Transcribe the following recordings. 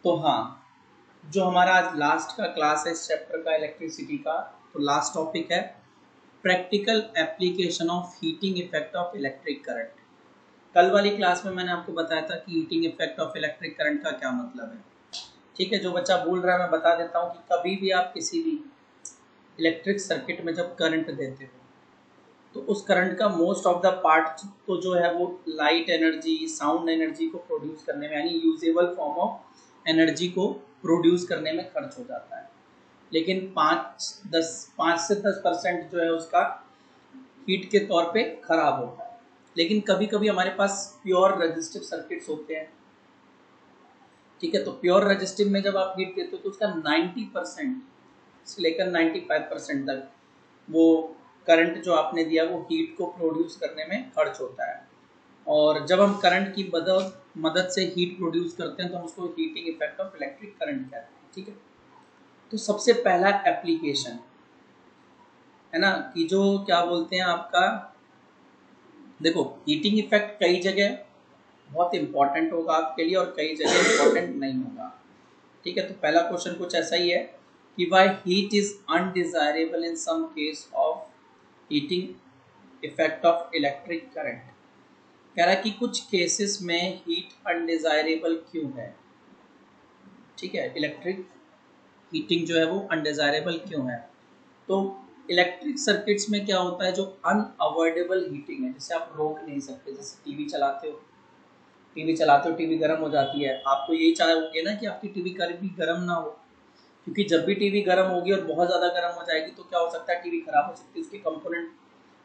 तो हाँ, जो हमारा आज लास्ट का क्लास है इस चैप्टर का इलेक्ट्रिसिटी का, तो लास्ट टॉपिक है practical application of heating effect of electric current. कल वाली क्लास में मैंने आपको बताया था कि heating effect of electric current का क्या मतलब है। ठीक है, जो बच्चा भूल रहा है मैं बता देता हूँ कि कभी भी आप किसी भी इलेक्ट्रिक सर्किट में जब करंट देते हो तो उस करंट का मोस्ट ऑफ द पार्ट तो जो है वो लाइट एनर्जी, साउंड एनर्जी को प्रोड्यूस करने में, यानी यूजेबल फॉर्म ऑफ एनर्जी को प्रोड्यूस करने में खर्च हो जाता है। लेकिन 5 से 10% जो है उसका हीट के तौर पे खराब होता है। लेकिन कभी कभी हमारे पास प्योर रेजिस्टिव सर्किट्स होते हैं। ठीक है, तो प्योर रेजिस्टिव में जब आप हीट देते हो तो उसका 90% से लेकर 95% तक वो करंट जो आपने दिया वो हीट को प्रोड्यूस करने में खर्च होता है। और जब हम करंट की मदद से हीट प्रोड्यूस करते हैं तो हम उसको heating effect of electric current कहते हैं। ठीक है, तो सबसे पहला एप्लीकेशन है ना कि जो क्या बोलते हैं आपका, देखो हीटिंग इफेक्ट कई जगह बहुत इंपॉर्टेंट होगा आपके लिए और कई जगह इंपॉर्टेंट नहीं होगा। ठीक है, तो पहला क्वेश्चन कुछ ऐसा ही है कि why heat is undesirable in some case of heating effect of electric current. कह रहा है कि कुछ केसेस में हीट अनडिजायरेबल क्यों है। ठीक है, इलेक्ट्रिक हीटिंग जो है वो अनडिजायरेबल क्यों है। तो इलेक्ट्रिक सर्किट्स में क्या होता है, जो अनअवॉइडेबल हीटिंग है, जिसे आप रोक नहीं सकते। जैसे टीवी चलाते हो, टीवी गर्म हो जाती है, आपको यही चाहोगे ना कि आपकी टीवी कभी गर्म ना हो, क्योंकि जब भी टीवी गर्म होगी और बहुत ज़्यादा गर्म हो जाएगी तो क्या हो सकता है, टीवी खराब हो सकती है, उसके कंपोनेंट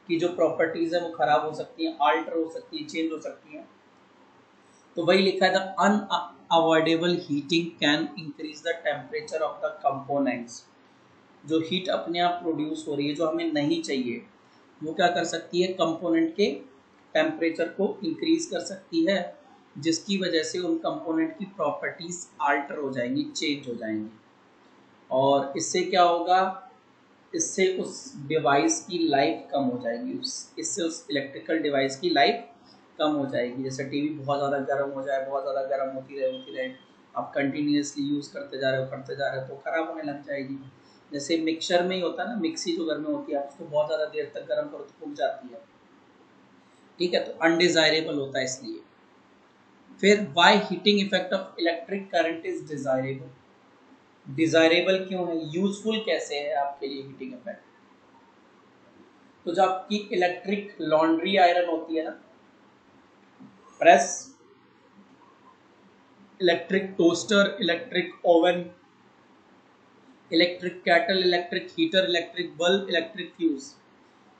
की जो प्रॉपर्टीज़ है वो खराब हो सकती हैं, आल्टर हो सकती है, चेंज हो सकती हैं। तो वही लिखा है, the unavoidable heating can increase the temperature of the components. जो हीट अपने आप प्रोड्यूस हो रही है जो हमें नहीं चाहिए, वो क्या कर सकती है, कंपोनेंट के टेम्परेचर को इंक्रीज कर सकती है, जिसकी वजह से उन कंपोनेंट की प्रॉपर्टीज आल्टर हो जाएंगी, चेंज हो जाएंगी। और इससे क्या होगा, इससे उस डिवाइस की लाइफ कम हो जाएगी, इससे उस इलेक्ट्रिकल डिवाइस की लाइफ कम हो जाएगी। जैसे टीवी बहुत ज़्यादा गर्म हो जाए, बहुत ज़्यादा गर्म होती रहे, आप कंटिन्यूसली यूज़ करते जा रहे हो तो ख़राब होने लग जाएगी। जैसे मिक्सर में ही होता है ना, मिक्सी जो घर में होती है, आप उसको बहुत ज़्यादा देर तक गर्म करो तो फूक जाती है। ठीक है, तो अनडिजायरेबल होता है इसलिए। फिर why heating effect of electric current is desirable. Desirable क्यों है, यूजफुल कैसे है आपके लिए हीटिंग इफेक्ट। तो जो आपकी इलेक्ट्रिक लॉन्ड्री आयरन होती है ना, press, electric toaster, electric oven, electric cattle, electric heater, electric bulb, electric fuse,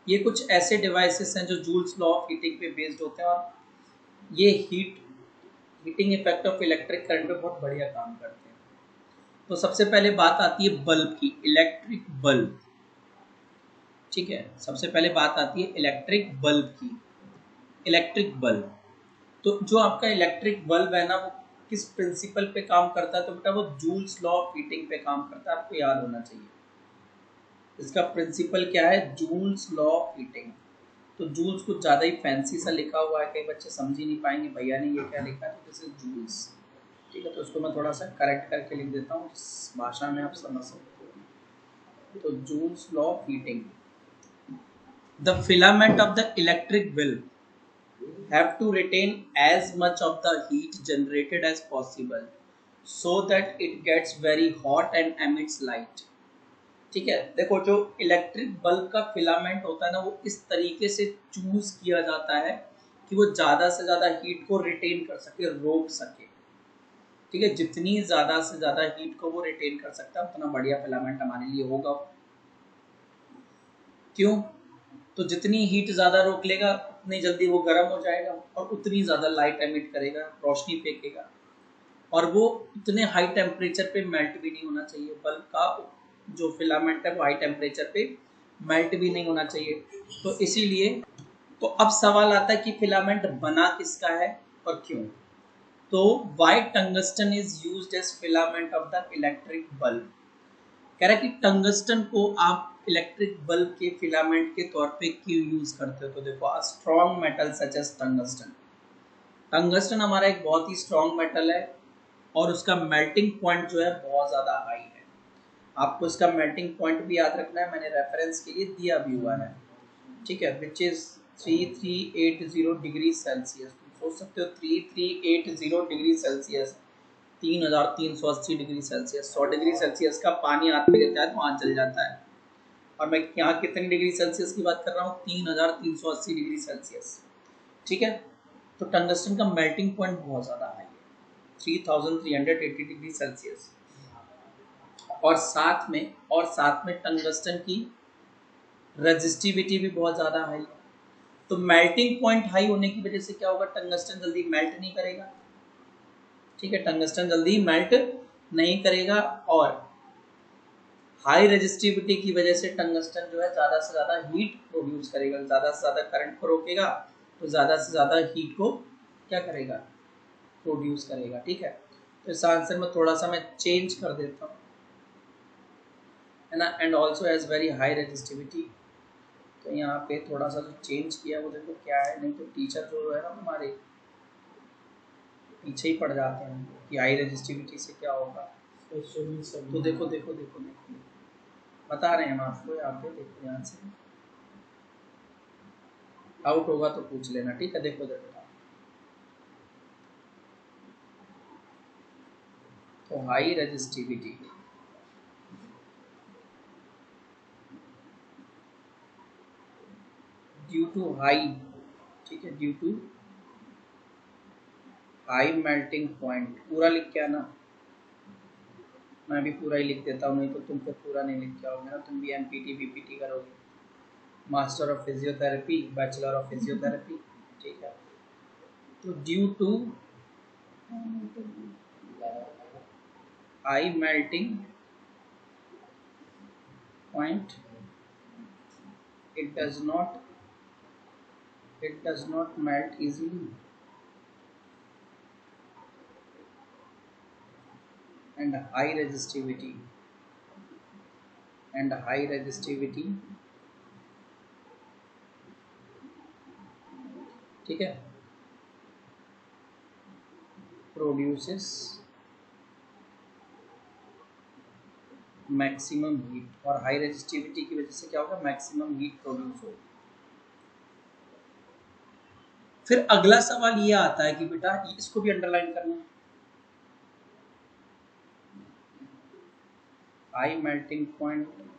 ये कुछ ऐसे डिवाइसेस हैं जो जूल्स लॉ ऑफ हीटिंग पे बेस्ड होते हैं और ये heating effect of electric current पे बहुत बढ़िया काम करते हैं। तो सबसे पहले बात आती है बल्ब की, इलेक्ट्रिक बल्ब। ठीक है, सबसे पहले बात आती है इलेक्ट्रिक बल्ब की। इलेक्ट्रिक बल्ब, तो जो आपका इलेक्ट्रिक बल्ब है ना, वो किस प्रिंसिपल पे काम करता है, तो बेटा वो जूल्स लॉ ऑफ हीटिंग पे काम करता है, आपको याद होना चाहिए। इसका प्रिंसिपल क्या है, जूल्स लॉ ऑफ हीटिंग। तो जूल्स कुछ ज़्यादा ही फैंसी सा लिखा हुआ है, कई बच्चे समझ ही नहीं पाएंगे भैया ने ये क्या लिखा है, तो दिस इज जूल्स। ठीक है, तो उसको मैं थोड़ा सा करेक्ट करके लिख देता हूँ जिस भाषा में आप समझ सकते हो। तो joules law of heating, the filament of the electric bulb have to retain as much of the heat generated as possible so that it gets very hot and emits light। ठीक है, देखो जो इलेक्ट्रिक बल्ब का filament होता है ना, वो इस तरीके से चूज किया जाता है कि वो ज़्यादा से ज़्यादा हीट को रिटेन कर सके, रोक सके। ठीक है, जितनी ज़्यादा से ज़्यादा हीट को वो रिटेन कर सकता है उतना बढ़िया फिलामेंट हमारे लिए होगा। क्यों, तो जितनी हीट ज़्यादा रोक लेगा उतनी जल्दी वो गर्म हो जाएगा और उतनी ज़्यादा लाइट एमिट करेगा, रोशनी फेंकेगा, और वो उतने हाई टेम्परेचर पे मेल्ट भी नहीं होना चाहिए। बल्ब का जो फिलामेंट है वो हाई टेम्परेचर पे मेल्ट भी नहीं होना चाहिए। तो इसीलिए, तो अब सवाल आता है कि फिलामेंट बना किसका है और क्यों। तो why tungsten is used as filament of the electric bulb. कह रहा है कि टंगस्टन को आप इलेक्ट्रिक बल्ब के फिलामेंट के तौर पे क्यों यूज करते हो। तो देखो, a strong metal such as tungsten. Tungsten हमारा एक बहुत ही स्ट्रॉन्ग मेटल है और उसका मेल्टिंग पॉइंट जो है बहुत ज़्यादा हाई है। आपको इसका मेल्टिंग पॉइंट भी याद रखना है, मैंने रेफरेंस के लिए दिया भी हुआ है, ठीक है, विच इज़ 3380 डिग्री सेल्सियस। तुम सोच सकते हो 3380 degree Celsius, 3380 degree Celsius, 100 degree Celsius का पानी हाथ में लेता है तो वहाँ जल जाता है, और मैं यहाँ कितनी डिग्री सेल्सियस की बात कर रहा हूँ, 3380 डिग्री सेल्सियस, ठीक है। तो टंगस्टन का मेल्टिंग पॉइंट बहुत ज़्यादा हाई है, 3380 डिग्री सेल्सियस, और साथ में टंगस्टन की रेजिस्टिविटी भी बहुत ज़्यादा हाई है। तो मेल्टिंग पॉइंट हाई होने की वजह से क्या होगा, टंगस्टन जल्दी मेल्ट नहीं करेगा, ठीक है, टंगस्टन जल्दी मेल्ट नहीं करेगा, और हाई रेजिस्टिविटी की वजह से टंगस्टन जो है ज़्यादा से ज़्यादा हीट प्रोड्यूस करेगा, ज़्यादा से ज़्यादा करंट को रोकेगा, तो ज़्यादा से ज़्यादा हीट को क्या करेगा, प्रोड्यूस करेगा, ठीक है। तो इस आंसर में थोड़ा सा मैं चेंज कर देता हूँ, है ना, and also has very high resistivity. तो यहाँ पे थोड़ा सा जो चेंज किया वो देखो क्या है, नहीं तो टीचर जो है ना हमारे पीछे ही पड़ जाते हैं कि हाई रेजिस्टिविटी से क्या होगा। तो देखो देखो देखो देखो बता रहे हैं हम आपको, यहाँ पे देखो, ध्यान से, आउट होगा तो पूछ लेना, ठीक है। देखो देखो, तो high resistivity due to high, ठीक है, due to high melting point, पूरा लिख के आना, मैं भी पूरा ही लिख देता हूँ, नहीं तो तुम फिर पूरा नहीं लिख के आओगे ना, तुम भी एमपीटी बीपीटी करोगे, master of physiotherapy, bachelor of physiotherapy, ठीक है। तो due to high melting point it does not melt easily and high resistivity ठीक है, produces मैक्सिमम हीट, और हाई रेजिस्टिविटी की वजह से क्या होगा, मैक्सिमम हीट प्रोड्यूस होगी। फिर अगला सवाल ये आता है कि बेटा इसको भी अंडरलाइन करना है, हाई मेल्टिंग पॉइंट की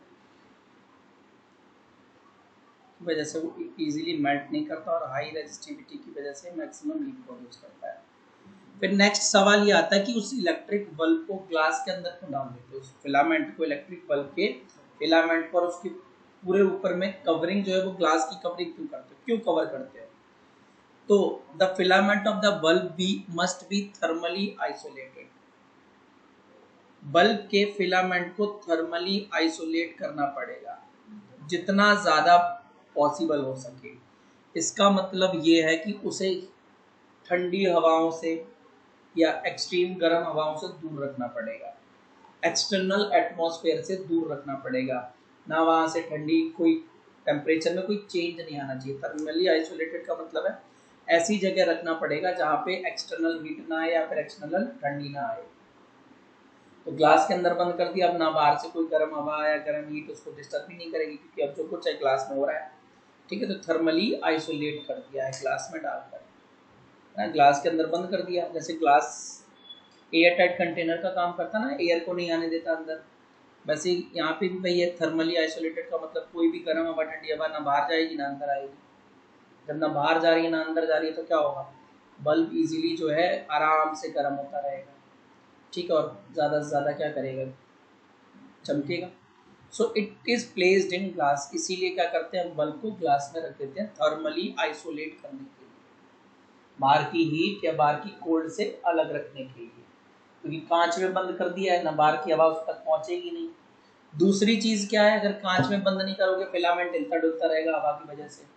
वजह से वो इजीली मेल्ट नहीं करता, और हाई रेजिस्टिविटी की वजह से मैक्सिमम हीट प्रोड्यूस करता है। फिर नेक्स्ट सवाल ये आता है कि उस इलेक्ट्रिक बल्ब को ग्लास के अंदर क्यों डाल देते हैं, उस फिलामेंट को, इलेक्ट्रिक बल्ब के फिलामेंट पर उसके पूरे ऊपर में कवरिंग जो है वो ग्लास की कवरिंग क्यों करते हैं, क्यों कवर करते हैं। तो the filament of the bulb be must be thermally isolated, bulb के फिलामेंट को थर्मली आइसोलेट करना पड़ेगा जितना ज़्यादा पॉसिबल हो सके। इसका मतलब ये है कि उसे ठंडी हवाओं से या एक्सट्रीम गर्म हवाओं से दूर रखना पड़ेगा, एक्सटर्नल एटमॉस्फेयर से दूर रखना पड़ेगा, ना वहाँ से ठंडी कोई टेम्परेचर में कोई चेंज नहीं आना चाहिए। थर्मली आइसोलेटेड का मतलब है ऐसी जगह रखना पड़ेगा जहाँ पे एक्सटर्नल हीट ना आए या फिर एक्सटर्नल ठंडी ना आए। तो ग्लास के अंदर बंद कर दिया, अब ना बाहर से कोई गर्म हवा या गर्म हीट उसको डिस्टर्ब भी नहीं करेगी, क्योंकि अब जो कुछ है ग्लास में हो रहा है, ठीक है। तो थर्मली आइसोलेट कर दिया है ग्लास में डालकर, ना ग्लास के अंदर बंद कर दिया। जैसे ग्लास एयर टाइट कंटेनर का काम करता ना, एयर को नहीं आने देता अंदर, वैसे यहाँ पे भी भाई है थर्मली आइसोलेटेड का मतलब कोई भी गर्म हवा ठंडी हवा ना बाहर जाएगी ना अंदर आएगी। जब ना बाहर जा रही है ना अंदर जा रही है तो क्या होगा, बल्ब इजीली जो है आराम से गर्म होता रहेगा, ठीक है, और ज़्यादा से ज़्यादा क्या करेगा, चमकेगा। So it is placed in glass, इसीलिए क्या करते हैं हम बल्ब को ग्लास में रख देते हैं थर्मली आइसोलेट करने के लिए, बाहर की हीट या बाहर की कोल्ड से अलग रखने के लिए, क्योंकि कांच में बंद कर दिया है ना बाहर की हवा उस तक पहुंचेगी नहीं। दूसरी चीज क्या है, अगर कांच में बंद नहीं करोगे फिलामेंट हिलता डुलता रहेगा हवा की वजह से,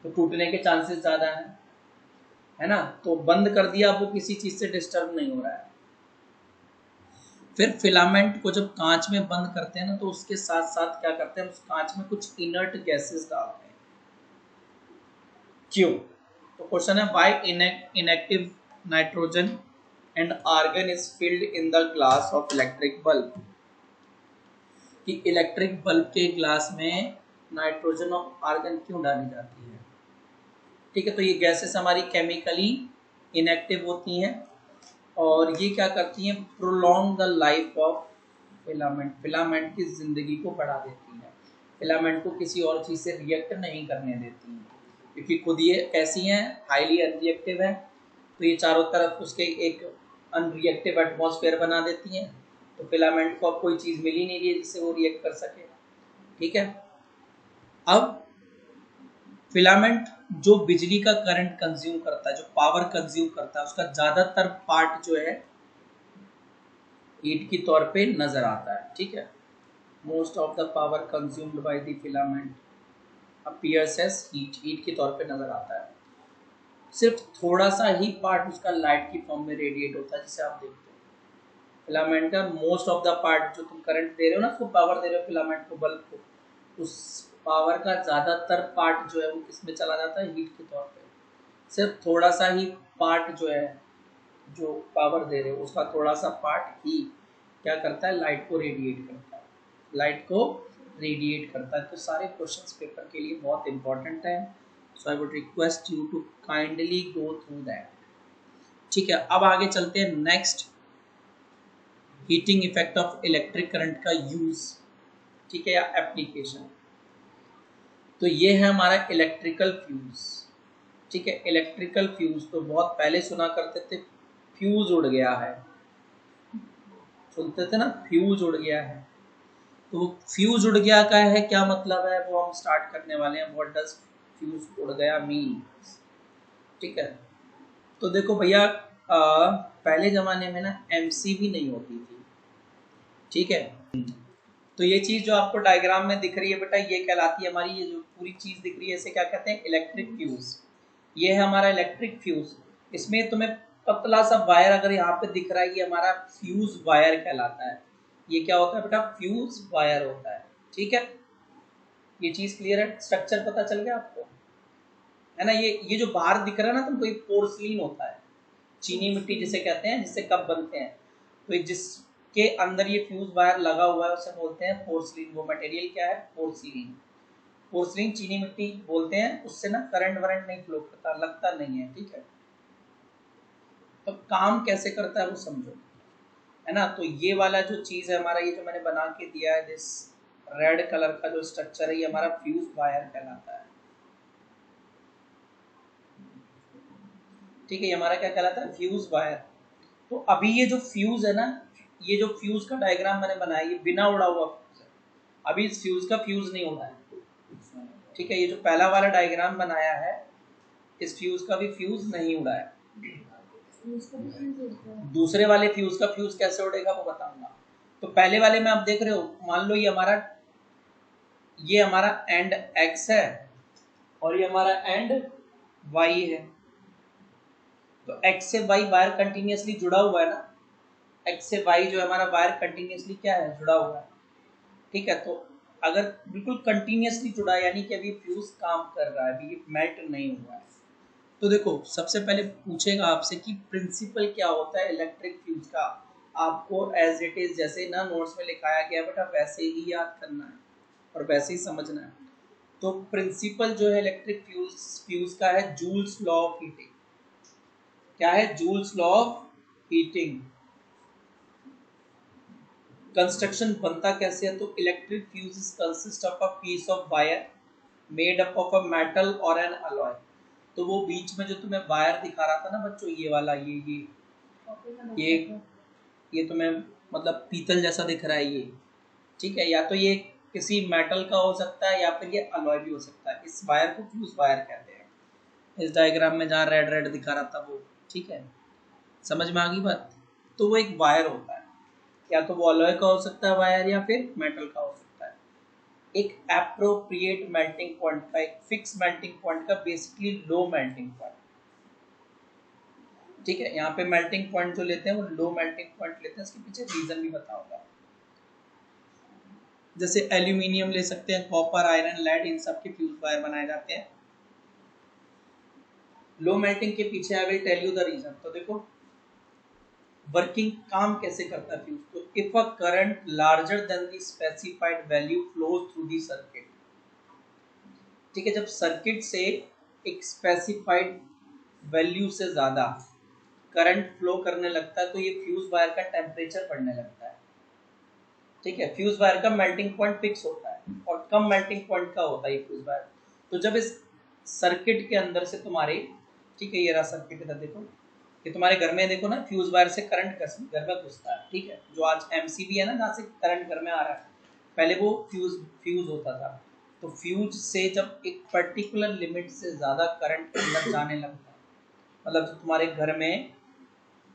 तो टूटने के चांसेस ज्यादा है ना। तो बंद कर दिया, वो किसी चीज से डिस्टर्ब नहीं हो रहा है। फिर फिलामेंट को जब कांच में बंद करते हैं ना, तो उसके साथ साथ क्या करते हैं, उस कांच में कुछ इनर्ट गैसेस डालते हैं। क्यों, तो क्वेश्चन है why inactive nitrogen and argon is filled in the glass of electric bulb, कि इलेक्ट्रिक बल्ब के ग्लास में नाइट्रोजन और आर्गन क्यों डाली जाती है। ठीक है, तो ये गैसेस हमारी केमिकली इनएक्टिव होती हैं और ये क्या करती हैं, prolong the life of filament, filament की जिंदगी को बढ़ा देती हैं, फिलामेंट को किसी और चीज़ से रिएक्ट नहीं करने देती हैं, क्योंकि खुद ये कैसी हैं, हाईली अनरिएक्टिव है, तो ये चारों तरफ उसके एक अनरिएक्टिव एटमॉस्फेयर बना देती हैं, तो फिलामेंट को अब कोई चीज़ मिल ही नहीं रही है जिससे वो रिएक्ट कर सके। ठीक है, अब फिलामेंट जो बिजली का करंट कंज्यूम करता है, जो पावर कंज्यूम करता है, उसका ज़्यादातर पार्ट जो है हीट के तौर पे नज़र आता है। ठीक है, most of the power consumed by the filament appears as heat, heat के तौर पे नज़र आता है। सिर्फ थोड़ा सा ही पार्ट उसका लाइट की फॉर्म में रेडिएट होता है, जिसे आप देखते हो फिलामेंट का मोस्ट ऑफ द पार्ट, जो तुम करंट दे रहे हो ना, उसको पावर दे रहे हो फिलामेंट को, बल्ब को, उस पावर का ज़्यादातर पार्ट जो है वो किस में चला जाता है, हीट के तौर पे। सिर्फ थोड़ा सा ही पार्ट जो है, जो पावर दे रहे हो उसका थोड़ा सा पार्ट ही क्या करता है, लाइट को रेडिएट करता है, लाइट को रेडिएट करता है। तो सारे क्वेश्चंस पेपर के लिए बहुत इंपॉर्टेंट है, so I would request you to kindly go through that. ठीक है, अब आगे चलते हैं next, heating effect of electric current का यूज। ठीक है, या एप्लीकेशन। तो ये है हमारा इलेक्ट्रिकल फ्यूज। ठीक है, इलेक्ट्रिकल फ्यूज तो बहुत पहले सुना करते थे, फ्यूज उड़ गया है, सुनते थे ना, फ्यूज उड़ गया है। तो फ्यूज उड़ गया का है क्या मतलब है, वो हम स्टार्ट करने वाले हैं। व्हाट डज फ्यूज उड़ गया मीन। ठीक है, तो देखो भैया, पहले जमाने में ना एमसीबी नहीं होती थी। ठीक है, तो ये चीज जो आपको डायग्राम में दिख रही है बेटा, ये कहलाती है हमारी, ये जो पूरी चीज दिख रही है इसे क्या कहते हैं, इलेक्ट्रिक फ्यूज। ये है हमारा इलेक्ट्रिक फ्यूज। इसमें तुम्हें पतला सा वायर अगर यहाँ पे दिख रहा है, ये हमारा फ्यूज वायर कहलाता है। ये क्या होता है बेटा, फ्यूज वायर होता है। ठीक है, ये चीज क्लियर है, स्ट्रक्चर पता चल गया आपको, है ना। ये जो बाहर दिख रहा है ना तुमको, ये पोर्सिलीन होता है, चीनी मिट्टी जिसे कहते हैं, जिससे कप बनते हैं। तो जिसके अंदर ये फ्यूज वायर लगा हुआ है उसे बोलते हैं पोर्सिलीन। वो मटेरियल क्या है, पोर्सिलीन। पोर्सिलीन चीनी मिट्टी बोलते हैं, उससे ना करंट वरंट नहीं फ्लो करता, लगता नहीं है। ठीक है, तो काम कैसे करता है वो समझो, है ना। तो ये वाला जो चीज है हमारा, ये जो मैंने बना के दिया है, दिस रेड कलर का जो स्ट्रक्चर है, ये हमारा फ्यूज वायर कहलाता है। ठीक है, ये हमारा क्या कहलाता है, फ्यूज वायर। तो अभी ये जो फ्यूज है ना, ये जो फ्यूज का डायग्राम मैंने बनाया, ये बिना उड़ा हुआ फ्यूज है। अभी इस फ्यूज का फ्यूज नहीं उड़ा है। ठीक है, ये जो पहला वाला डायग्राम बनाया है, इस फ्यूज का भी फ्यूज नहीं उड़ा है। दूसरे वाले फ्यूज का फ्यूज कैसे उड़ेगा वो बताऊंगा। तो पहले वाले में आप देख रहे हो, मान लो ये हमारा एंड एक्स है और ये हमारा एंड वाई है। तो एक्स से वाई वायर कंटिन्यूअसली जुड़ा हुआ है ना, एक्स से वाई जो हमारा वायर कंटिन्यूअसली क्या है, जुड़ा हुआ है। ठीक है, तो अगर बिल्कुल कंटिन्यूअसली जुड़ा है, यानी कि अभी फ्यूज काम कर रहा है, अभी ये मेल्ट नहीं हुआ है। तो देखो, सबसे पहले पूछेगा आपसे कि प्रिंसिपल क्या होता है इलेक्ट्रिक फ्यूज का। आपको एज इट इज, जैसे ना नोट्स में लिखाया गया बेटा, वैसे ही याद करना है और वैसे ही समझना है। तो प्रिंसिपल जो है इलेक्ट्रिक फ्यूज का है, जूल्स लॉ ऑफ हीटिंग। क्या है, Joule's law of heating. Construction बनता कैसे है, तो electric fuse consist of a piece of wire made up of a metal और एन अलॉय। तो वो बीच में जो तुम्हें वायर दिखा रहा था ना बच्चों, ये वाला, ये ये तुम्हें मतलब पीतल जैसा दिख रहा है ये। ठीक है, या तो ये किसी मेटल का हो सकता है या फिर ये अलॉय भी हो सकता है। इस वायर को फ्यूज वायर कहते हैं। इस डायग्राम में जहाँ रेड रेड दिखा रहा था वो, ठीक है, समझ में आ गई बात। तो वो एक वायर होता है, या तो वो अलॉय का हो सकता है वायर, या फिर मेटल का हो सकता है। एक एप्रोप्रिएट मेल्टिंग पॉइंट का, एक फिक्स मेल्टिंग पॉइंट का, बेसिकली लो मेल्टिंग पॉइंट। ठीक है, यहाँ पे मेल्टिंग पॉइंट जो लेते हैं वो लो मेल्टिंग पॉइंट लेते हैं, इसके पीछे रीजन भी बताऊंगा। जैसे एल्यूमिनियम ले सकते हैं, कॉपर, आयरन, लेड, इन सब के फ्यूज वायर बनाए जाते हैं। लो मेल्टिंग के पीछे I will tell you the reason. तो देखो, वर्किंग काम कैसे करता है फ्यूज, तो if a current larger than the specified value flows through the circuit, ठीक है, जब सर्किट से एक स्पेसिफाइड वैल्यू से ज्यादा करंट फ्लो करने लगता है तो ये फ्यूज वायर का टेम्परेचर बढ़ने लगता है, ठीक है। फ्यूज वायर का मेल्टिंग पॉइंट फिक्स होता है और कम मेल्टिंग पॉइंट का होता है ये फ्यूज वायर। तो जब इस सर्किट के अंदर से तुम्हारे, ठीक है, ये रहा सर्किट इधर देखो, कि तुम्हारे घर में देखो ना फ्यूज वायर से करंट घर में घुसता है, ठीक है, जो आज एमसीबी है ना, जहाँ से करंट घर में आ रहा है, पहले वो फ्यूज फ्यूज होता था। तो फ्यूज से जब एक पर्टिकुलर लिमिट से ज्यादा करंट अंदर जाने लगता है, मतलब जो तुम्हारे घर में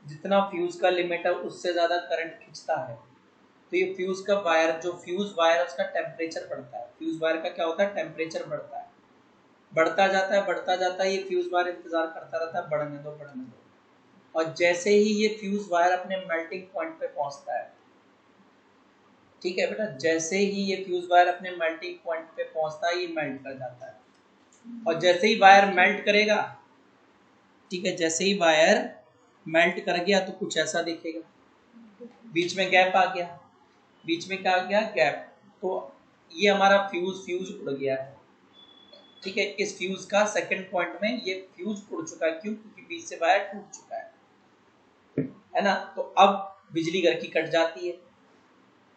जितना फ्यूज का लिमिट है उससे ज्यादा करंट खींचता है, तो ये फ्यूज का वायर, जो फ्यूज वायर है उसका टेम्परेचर बढ़ता है। फ्यूज वायर का क्या होता है, टेम्परेचर बढ़ता है, बढ़ता जाता है बढ़ता जाता है, ये फ्यूज वायर इंतजार करता रहता है, बढ़ने दो बढ़ने दो, और जैसे ही ये फ्यूज वायर अपने मेल्टिंग पॉइंट पे पहुंचता है, ठीक है बेटा, जैसे ही ये फ्यूज वायर अपने मेल्टिंग पॉइंट पे पहुंचता है ये मेल्ट कर जाता है, और जैसे ही वायर मेल्ट करेगा, ठीक है, जैसे ही वायर मेल्ट कर गया तो कुछ ऐसा दिखेगा, बीच में गैप आ गया, बीच में क्या आ गया, गैप, तो ये हमारा फ्यूज फ्यूज उड़ गया है, ठीक है। इस फ्यूज का सेकंड पॉइंट में ये फ्यूज उड़ चुका है, क्यों, क्योंकि बीच से वायर टूट चुका है ना। तो अब बिजली घर की कट जाती है,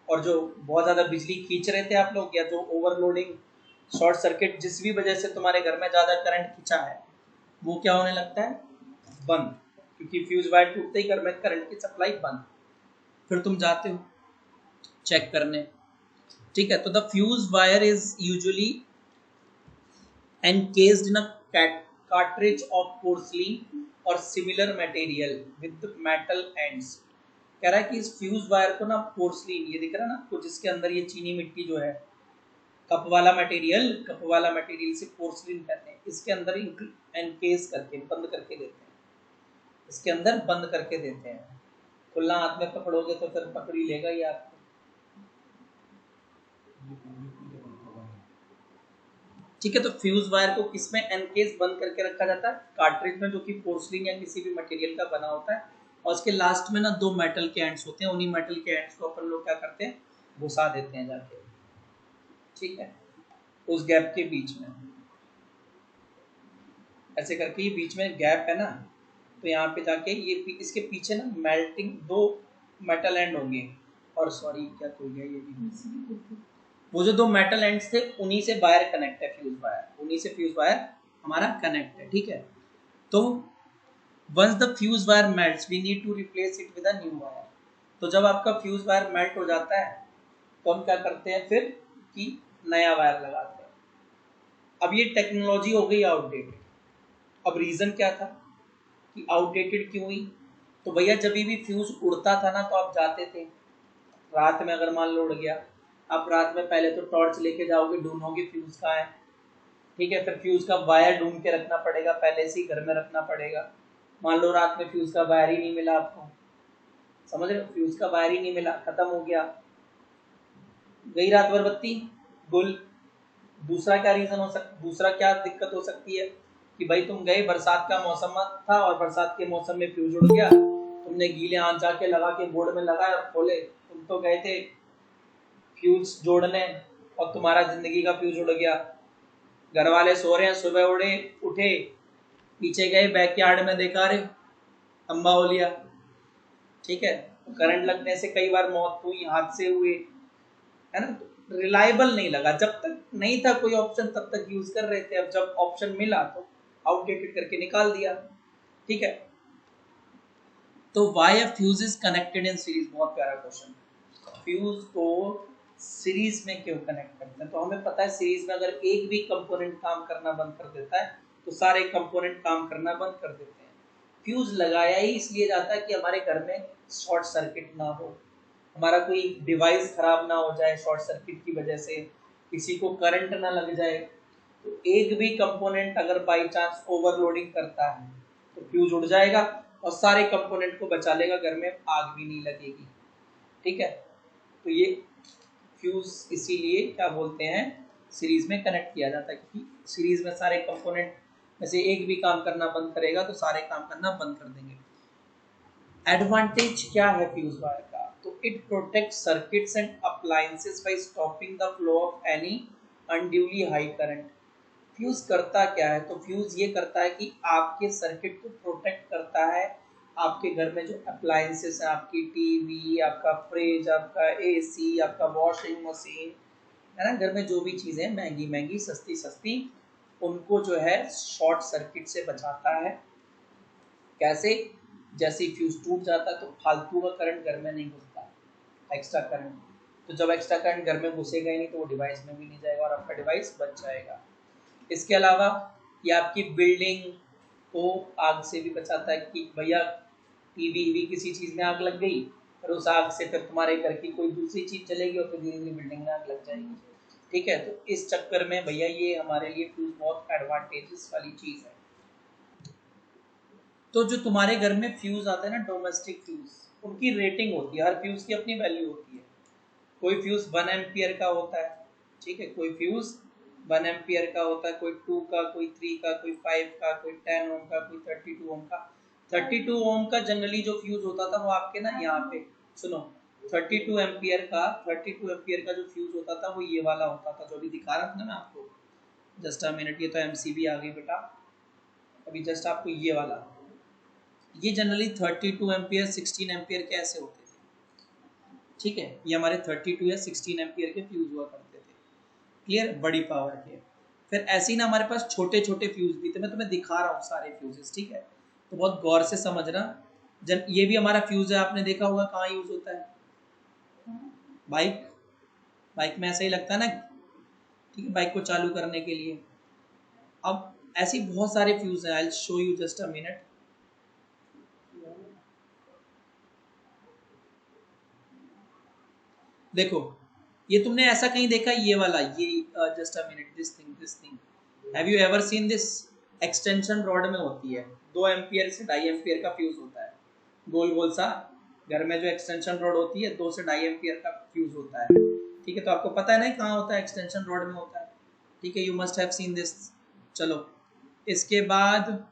और जो बहुत ज्यादा बिजली खींच रहे थे आप लोग, या जो ओवरलोडिंग, शॉर्ट सर्किट, जिस भी वजह से तुम्हारे घर में ज्यादा करंट खींचा है, वो क्या होने लगता है, बंद, क्योंकि फ्यूज वायर टूटते ही घर में करंट की सप्लाई बंद। फिर तुम जाते हो चेक करने, ठीक है, तो the fuse wire is usually encased in a cartridge of porcelain or similar material with metal ends। कह रहा है कि इस फ्यूज वायर को ना पोर्सलिन, ये दिख रहा है ना आपको, जिसके अंदर ये चीनी मिट्टी जो है, कप वाला मटेरियल, कप वाला मटेरियल से पोर्सलिन कहते हैं, इसके अंदर एनकेस करके बंद करके देते हैं, इसके अंदर बंद करके देते हैं। खुला हाथ में पकड़ोगे तो फिर पकड़ ही लेगा ये आपको। ठीक है, तो फ्यूज वायर को किसमें एनकेस बंद करके रखा जाता है, कार्ट्रिज में, जो कि पोर्सलिन या किसी भी मटेरियल का बना होता है, और उसके लास्ट में ना दो मेटल के एंड्स होते हैं, उन्हीं मेटल के एंड्स को अपन लोग क्या करते हैं, घुसा देते हैं जाके, ठीक है, उस गैप के बीच में, ऐसे करके ये बीच में गैप है ना, तो यहाँ पे जाके ये इसके पीछे ना मेल्टिंग दो मेटल एंड होंगे, और सॉरी क्या खुल गया ये भी, वो जो दो मेटल एंड्स थे उन्हीं से वायर कनेक्ट है, फ्यूज वायर, उन्हीं से फ्यूज वायर हमारा कनेक्ट है, ठीक है। तो once the fuse wire melts we need to replace it with a new wire. तो जब आपका फ्यूज वायर मेल्ट हो जाता है तो हम क्या करते हैं फिर, कि नया वायर लगाते हैं। अब ये टेक्नोलॉजी हो गई आउटडेटेड। अब रीजन क्या था कि आउटडेटेड क्यों हुई, तो भैया जब भी फ्यूज उड़ता था ना तो आप जाते थे रात में, अगर मान लो उड़ गया, आप रात में पहले तो टॉर्च लेके जाओगे, ढूंढोगे फ्यूज कहाँ है, ठीक है, फिर फ्यूज का वायर ढूंढ के रखना पड़ेगा, पहले से ही घर में रखना पड़ेगा। मान लो रात में फ्यूज का वायर ही नहीं मिला आपको, समझ रहे हो, फ्यूज का वायर ही नहीं मिला, खत्म हो गया, गई रात भर बत्ती गुल। दूसरा क्या रीजन हो सकता, दूसरा क्या दिक्कत हो सकती है कि भाई तुम गए, बरसात का मौसम था और बरसात के मौसम में फ्यूज उड़ गया, तुमने गीले हाथ जाके लगा के बोर्ड में लगाए और खोले, तुम तो गए थे फ्यूज जोड़ने और तुम्हारा जिंदगी का फ्यूज उड़ गया। घर वाले सो रहे हैं, सुबह उठे, पीछे गए बैकयार्ड में, देखा रे अम्बा हो लिया, ठीक है, करंट लगने से कई बार मौत हुई, हादसे हुए, है ना। रिलायबल नहीं लगा, जब तक नहीं था कोई ऑप्शन तब तक यूज कर रहे थे, अब जब ऑप्शन मिला तो आउटडेटेड करके निकाल दिया, ठीक है। तो why a fuse is connected in series, बहुत प्यारा क्वेश्चन, फ्यूज को सीरीज में क्यों कनेक्ट करते हैं, तो हमें पता है सीरीज में अगर एक भी कंपोनेंट काम करना बंद कर देता है तो सारे कंपोनेंट काम करना बंद कर देते हैं। फ्यूज लगाया ही इसलिए जाता है कि हमारे घर में शॉर्ट सर्किट ना हो, हमारा कोई डिवाइस खराब ना हो जाए शॉर्ट सर्किट की वजह से, किसी को करंट ना लग जाए। तो एक भी कंपोनेंट अगर बाई चांस ओवरलोडिंग करता है तो फ्यूज उड़ जाएगा और सारे कंपोनेंट को बचा लेगा, घर में आग भी नहीं लगेगी, ठीक है। तो ये फ्यूज इसीलिए क्या बोलते हैं, सीरीज में कनेक्ट किया जाता है, क्योंकि सीरीज में सारे कंपोनेंट में से एक भी काम करना बंद करेगा तो सारे काम करना बंद कर देंगे। एडवांटेज क्या है फ्यूज वायर का? तो it protect circuits and appliances by stopping the flow of any unduly high current. Fuse करता क्या है? तो फ्यूज ये करता है कि आपके सर्किट को प्रोटेक्ट करता है। आपके घर में जो अप्लायंसेस हैं, आपकी टीवी, आपका फ्रिज, आपका एसी, आपका वॉशिंग मशीन, है ना, घर में जो भी चीज़ें महंगी महंगी सस्ती सस्ती, उनको जो है शॉर्ट सर्किट से बचाता है। कैसे? जैसे ही फ्यूज टूट जाता है तो फालतू का करंट घर में नहीं घुसता, एक्स्ट्रा करंट। तो जब एक्स्ट्रा करंट घर में घुसेगा ही नहीं तो वो डिवाइस में भी नहीं जाएगा और आपका डिवाइस बच जाएगा। इसके अलावा ये आपकी बिल्डिंग को आग से भी बचाता है कि भैया टीवी किसी चीज़ में आग लग गई और उस आग से फिर तुम्हारे घर की कोई दूसरी चीज़ चलेगी और फिर धीरे धीरे बिल्डिंग में आग लग जाएगी। ठीक है, तो इस चक्कर में भैया ये हमारे लिए फ्यूज बहुत एडवांटेजेस वाली चीज़ है। तो जो तुम्हारे घर में फ्यूज आते हैं ना, डोमेस्टिक फ्यूज, उनकी रेटिंग होती है, हर फ्यूज की अपनी वैल्यू होती है। कोई फ्यूज 1 एम्पियर का होता है, ठीक है, कोई फ्यूज 1 एम्पियर का होता है, कोई 2 का, कोई 3 का, कोई 5 का, कोई 10 ओम का, कोई 32 ओम का। 32 ओम का जनरली जो फ्यूज होता था वो आपके ना यहाँ पे सुनो, 32 एम्पियर का, 32 एम्पियर का जो फ्यूज होता था वो ये वाला होता था, जो अभी दिखा रहा था ना मैं आपको। जस्ट अ मिनट, ये तो एमसीबी आ गई बेटा, अभी जस्ट आपको ये वाला, ये जनरली 32 एम्पियर 16 एम्पियर के ऐसे होते थे। ठीक है, ये हमारे 32 या 16 एम्पियर के फ्यूज हुआ करते थे। क्लियर? बड़ी पावर के। फिर ऐसे ही ना हमारे पास छोटे छोटे फ्यूज भी थे, मैं तुम्हें दिखा रहा हूँ सारे फ्यूजेस, ठीक है, तो बहुत गौर से समझना। जब ये भी हमारा फ्यूज है, आपने देखा होगा कहाँ यूज होता है? बाइक, बाइक में ऐसा ही लगता है ना, ठीक है, बाइक को चालू करने के लिए। अब ऐसे बहुत सारे फ्यूज हैं, I will show you just a minute. देखो, ये तुमने ऐसा कहीं देखा ये वाला, ये just a minute, this thing have you ever seen this? Extension rod में होती है, 2 एम्पियर से 2.5 एम्पियर का फ्यूज होता है, गोल गोल सा। घर में जो एक्सटेंशन रॉड होती है 2 से 2.5 एम्पियर का फ्यूज होता है। ठीक है, तो आपको पता है ना कहाँ होता है? एक्सटेंशन रॉड में होता है। ठीक है, you must have seen this. चलो, इसके बाद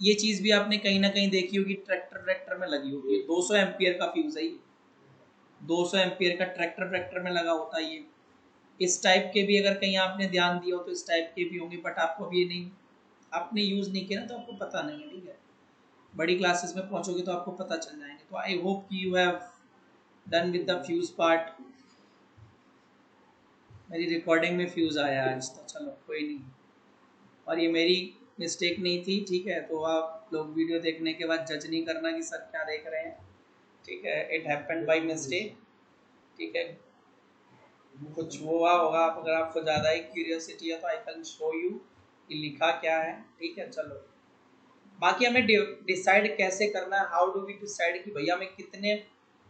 ये चीज भी आपने कहीं ना कहीं देखी होगी, ट्रैक्टर ट्रैक्टर में लगी होगी, 200 एम्पियर का फ्यूज है ये, 200 एम्पियर का ट्रैक्टर ट्रैक्टर में लगा होता है ये। इस टाइप के भी अगर कहीं आपने ध्यान दिया हो तो इस टाइप के भी होंगे, बट आपको अभी नहीं, आपने यूज नहीं किया ना तो आपको पता नहीं है। ठीक है, बड़ी क्लासेस में पहुंचोगे तो आपको पता चल जाएंगे। तो आई होप कि you have done with the fuse part. मेरी रिकॉर्डिंग में फ्यूज आया आज, तो चलो कोई नहीं, और ये मेरी मिस्टेक नहीं थी। ठीक है, तो आप लोग वीडियो देखने के बाद जज नहीं करना कि सर क्या देख रहे हैं। ठीक है, इट हैपेंड बाय मिस्टेक। ठीक है, कुछ हुआ होगा, आप अगर आपको ज़्यादा ही क्यूरियोसिटी है तो आई कैन शो यू कि लिखा क्या है। ठीक है, चलो, बाकी हमें डिसाइड कैसे करना है, हाउ डू वी डिसाइड कि भैया हमें कितने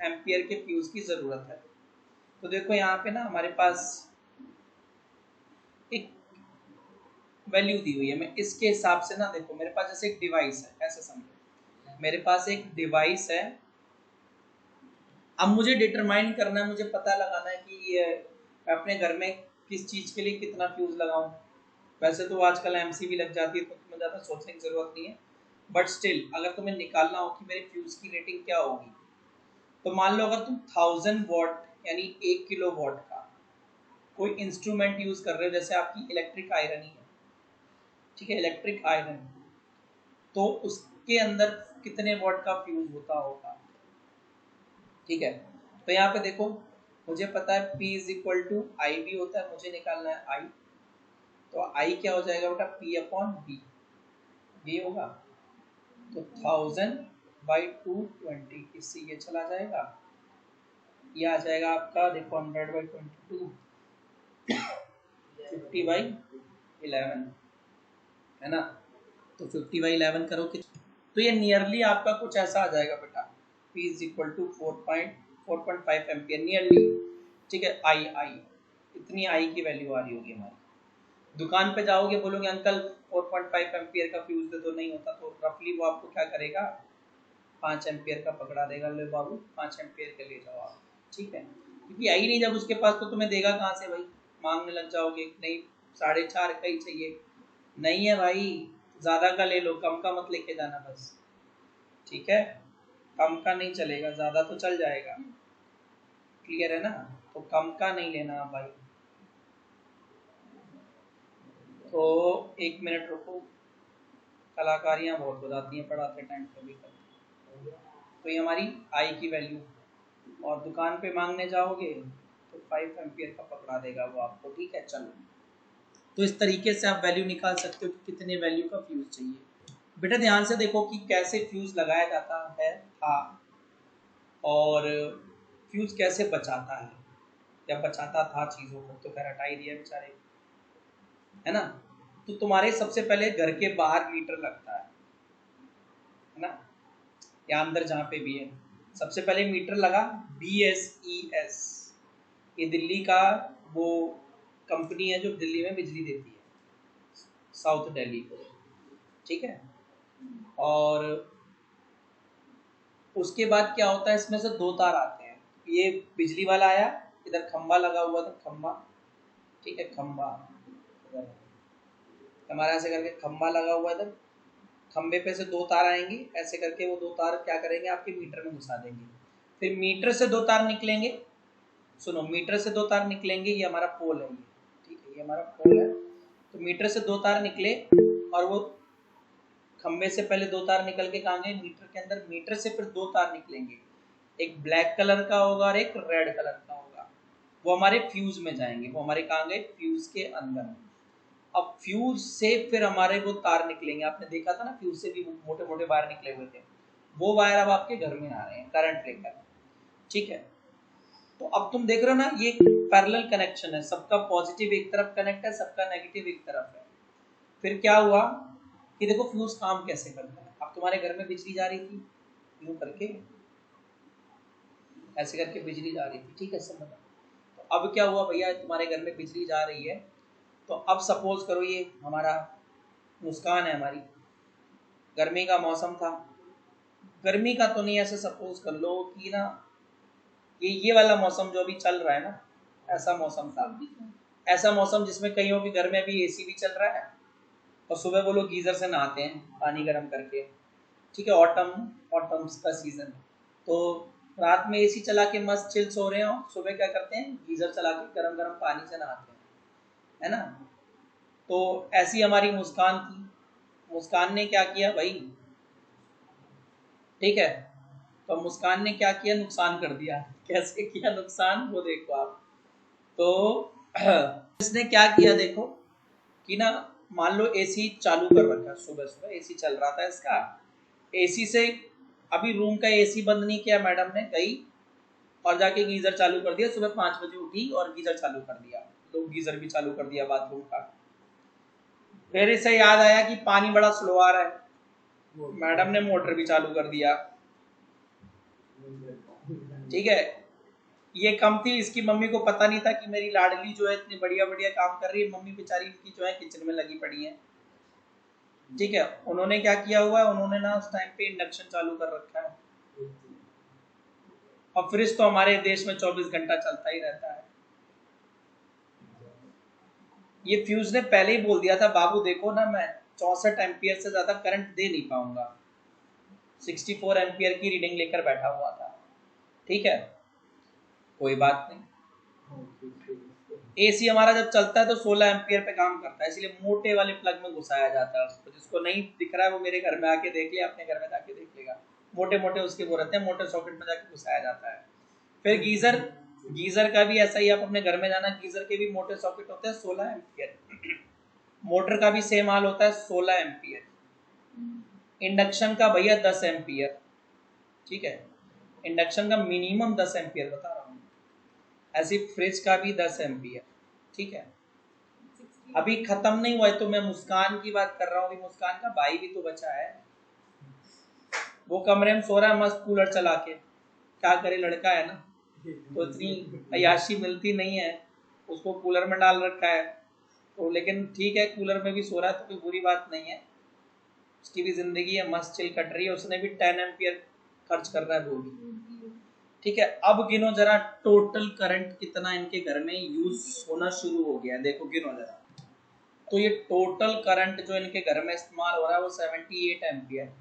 एम्पियर के फ्यूज की ज़रूरत है। तो देखो यहाँ पे ना हमारे पास एक वैल्यू दी हुई है, मैं इसके हिसाब से ना, देखो मेरे पास जैसे एक डिवाइस है, ऐसे समझो मेरे पास एक डिवाइस है। अब मुझे डिटरमाइन करना है, मुझे पता लगाना है कि ये अपने घर में किस चीज़ के लिए कितना फ्यूज लगाऊं। वैसे तो आजकल एमसीबी लग जाती है तो तुम्हें ज़्यादा सोचने की ज़रूरत नहीं है, बट स्टिल अगर तुम्हें निकालना हो कि मेरे फ्यूज की रेटिंग क्या होगी, तो मान लो अगर तुम 1000 वॉट यानी 1 किलो वॉट का कोई इंस्ट्रूमेंट यूज कर रहे हो, जैसे आपकी इलेक्ट्रिक आयरन ही है, ठीक है, इलेक्ट्रिक आयरन, तो उसके अंदर कितने वॉट का फ्यूज होता होगा। ठीक है, तो यहाँ पे देखो मुझे पता है P is equal to I भी होता है, मुझे निकालना है I। तो I क्या हो जाएगा बेटा? P अपॉन B, ये होगा। तो 1000/220, इससे ये चला जाएगा, ये आ जाएगा आपका, देखो 100/22, 50/11, है ना। तो 50/11 करो कि, तो ये नियरली आपका कुछ ऐसा आ जाएगा बेटा, P is equal to 4.5 ampere nearly. ठीक है, आई इतनी आई की वैल्यू आ रही होगी हमारी। दुकान पे जाओगे, बोलोगे अंकल 4.5 एम्पियर का फ्यूज दे दो, नहीं होता, तो रफली वो आपको क्या करेगा, 5 एम्पियर का पकड़ा देगा, ले बाबू 5 एम्पियर के ले जाओ आप। ठीक है, क्योंकि आई नहीं जब उसके पास तो तुम्हें देगा कहाँ से भाई, मांगने लग जाओगे, नहीं 4.5 का ही चाहिए, नहीं है भाई ज़्यादा का ले लो, कम का मत लेके जाना बस। ठीक है, कम का नहीं चलेगा, ज्यादा तो चल जाएगा, क्लियर है ना। तो कम का नहीं लेना भाई। तो 1 मिनट रुको, कलाकारियां बहुत हो जाती हैं पढ़ाते टाइम पे भी करते। तो ये हमारी आई की वैल्यू, और दुकान पे मांगने जाओगे तो 5 एम्पियर का पकड़ा देगा वो आपको, ठीक है। चलो, तो इस तरीके से आप वैल्यू निकाल सकते हो कि कितने वैल्यू का फ्यूज चाहिए। बेटा ध्यान से देखो कि कैसे फ्यूज लगाया जाता है था, और फ्यूज कैसे बचाता है, या बचाता था चीजों को, तो खैर हटा ही दिया बेचारे, है ना। तो तुम्हारे सबसे पहले घर के बाहर मीटर लगता है ना, या अंदर जहाँ पे भी है, सबसे पहले मीटर लगा BSES, ये दिल्ली का वो कंपनी है जो दिल्ली में बिजली देती है, साउथ दिल्ली को, ठीक है। और उसके बाद क्या होता है, इसमें से 2 तार आते हैं, ये बिजली वाला आया, इधर खंबा लगा हुआ था, खंबा, ठीक है, खंबा हमारा ऐसे करके खंबा लगा हुआ है इधर, खंबे पे से 2 तार आएंगी, ऐसे करके वो 2 तार क्या करेंगे, आपके मीटर में घुसा देंगे। फिर मीटर से 2 तार निकलेंगे, सुनो, मीटर से 2 तार निकलेंगे, ये हमारा पोल है, ये ठीक है, ये हमारा पोल है। तो मीटर से 2 तार निकले, और वो खंबे से पहले 2 तार निकल के कहाँ गए, मीटर के अंदर। मीटर से फिर 2 तार निकलेंगे, एक ब्लैक कलर का होगा और एक रेड कलर का होगा, वो हमारे फ्यूज में जाएंगे, वो हमारे कहाँ गए, फ्यूज के अंदर। अब फ्यूज से फिर हमारे वो तार निकलेंगे, आपने देखा था ना फ्यूज से भी मोटे मोटे वायर निकले हुए थे, वो वायर अब आपके घर में आ रहे हैं करंट लेकर, ठीक है। तो अब तुम देख रहे हो ना, ये पैरेलल कनेक्शन है, सबका पॉजिटिव एक तरफ कनेक्ट है, सबका नेगेटिव एक तरफ है। फिर क्या हुआ कि देखो फ्यूज काम कैसे करता है। अब तुम्हारे घर में बिजली जा रही थी, यूं करके ऐसे करके बिजली जा रही थी, ठीक है, समझ। तो अब क्या हुआ भैया, तुम्हारे घर में बिजली जा रही है, तो अब सपोज करो ये हमारा मुस्कान है, हमारी गर्मी का मौसम था, गर्मी का तो नहीं, ऐसे सपोज कर लो कि ना ये वाला मौसम जो अभी चल रहा है ना, ऐसा मौसम था, ऐसा मौसम जिसमें कईयों के घर में अभी एसी भी चल रहा है, और सुबह वो लोग गीजर से नहाते हैं पानी गर्म करके, ठीक है। ऑटम्स का सीजन, तो रात में एसी चला के मस्त चिल सो रहे हो, सुबह क्या करते हैं, गीजर चला के गरम गरम पानी से नहाते हैं, है ना। तो ऐसी हमारी मुस्कान थी, मुस्कान ने क्या किया भाई, ठीक है, तो मुस्कान ने क्या किया, नुकसान कर दिया। कैसे किया नुकसान, वो देखो आप। तो इसने क्या किया देखो कि ना, मान लो एसी चालू कर रखा है, सुबह सुबह एसी चल रहा था इसका, एसी से अभी रूम का एसी बंद नहीं किया मैडम ने, गई और जाके गीजर चालू कर दिया, सुबह 5 बजे उठी और गीजर चालू कर दिया, तो गीजर भी चालू कर दिया बाथरूम का। फिर इसे याद आया कि पानी बड़ा स्लो आ रहा है, मैडम ने मोटर भी चालू कर दिया, ठीक है। ये कम थी, इसकी मम्मी को पता नहीं था कि मेरी लाडली जो है इतनी बढ़िया बढ़िया काम कर रही है, मम्मी बेचारी की जो है किचन में लगी पड़ी है, ठीक है। उन्होंने क्या किया हुआ है, उन्होंने ना उस टाइम पे इंडक्शन चालू कर रखा है, और फ्रिज तो हमारे देश में 24 घंटा चलता ही रहता है। ये फ्यूज ने पहले ही बोल दिया था, बाबू देखो ना, मैं 64 एम्पियर से ज्यादा करंट दे नहीं पाऊंगा, 64 एम्पियर की रीडिंग लेकर बैठा हुआ था, ठीक है, कोई बात नहीं। एसी हमारा जब चलता है तो 16 एम्पियर पे काम करता है, इसलिए मोटे वाले प्लग में घुसाया जाता है उसको, जिसको नहीं दिख रहा है वो मेरे घर में आके देख ले, अपने घर में जाके देख लेगा, मोटे मोटे उसके वो रहते हैं, मोटे सॉकेट में जाके घुसाया जाता है। फिर गीजर, गीजर का भी ऐसा ही, आप अपने घर में जाना, गीजर के भी मोटे सॉकेट होते हैं 16 एम्पियर, मोटर का भी सेम हाल होता है 16 एम्पियर, इंडक्शन का भैया 10 एम्पियर, ठीक है, इंडक्शन का मिनिमम 10 एम्पियर बता रहा हूँ, ऐसी फ्रिज का भी 10 एम्पियर, ठीक है। अभी खत्म नहीं हुआ है, तो मैं मुस्कान की बात कर रहा हूँ, अभी मुस्कान का भाई भी तो बचा है, वो कमरे में सो रहा है मस्त कूलर चला के, क्या करे, लड़का है ना, तो इतनी अयाशी मिलती नहीं है, उसको कूलर में डाल रखा है, तो लेकिन ठीक है, कूलर में भी सो रहा है तो कोई बुरी बात नहीं है, उसकी भी जिंदगी है, मस्त चिल कट रही है, उसने भी 10 एम्पियर खर्च कर रहा है वो भी, ठीक है। अब गिनो जरा टोटल करंट कितना इनके घर में यूज होना शुरू हो गया, देखो गिनो जरा। तो ये टोटल करंट जो इनके घर में इस्तेमाल हो रहा है वो 78 एम्पियर,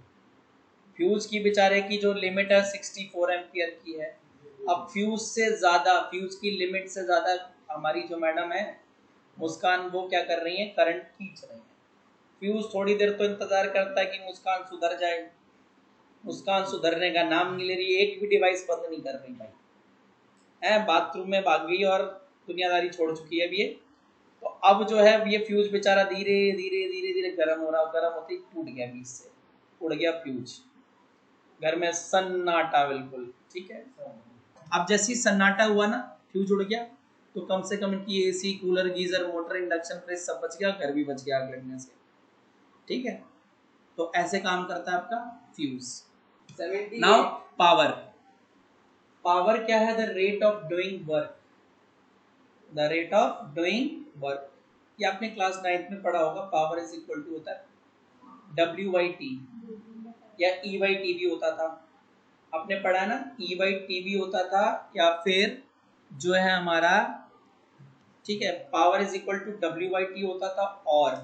फ्यूज की बेचारे की जो लिमिट है 64 एम्पियर की है। अब फ्यूज से ज़्यादा, फ्यूज की लिमिट से ज़्यादा हमारी जो मैडम है मुस्कान, वो क्या कर रही है, करंट खींच रही है। फ्यूज थोड़ी देर तो इंतजार करता है कि मुस्कान सुधर जाए, मुस्कान सुधरने का नाम नहीं ले रही, एक भी डिवाइस बंद नहीं कर रही भाई है, बाथरूम में भाग गई और दुनियादारी छोड़ चुकी है अभी ये। तो अब जो है ये फ्यूज बेचारा धीरे धीरे धीरे धीरे गर्म हो रहा, गर्म होते ही टूट गया, बीच से उड़ गया फ्यूज, घर में सन्नाटा बिल्कुल। ठीक है, अब जैसे ही सन्नाटा हुआ ना, फ्यूज उड़ गया, तो कम से कम इनकी AC, cooler, geyser, motor, induction, fridge सब बच गया, घर भी बच गया आग लगने से। ठीक है, तो ऐसे काम करता है आपका फ्यूज। नाउ पावर, पावर क्या है, the rate of doing work, the rate of doing work. ये आपने क्लास 9th में पढ़ा होगा, पावर इज इक्वल टू होता है W/T या E/T भी होता था, आपने पढ़ा है ना, E/T भी होता था, या फिर जो है हमारा, ठीक है, power is equal to W/T होता था, और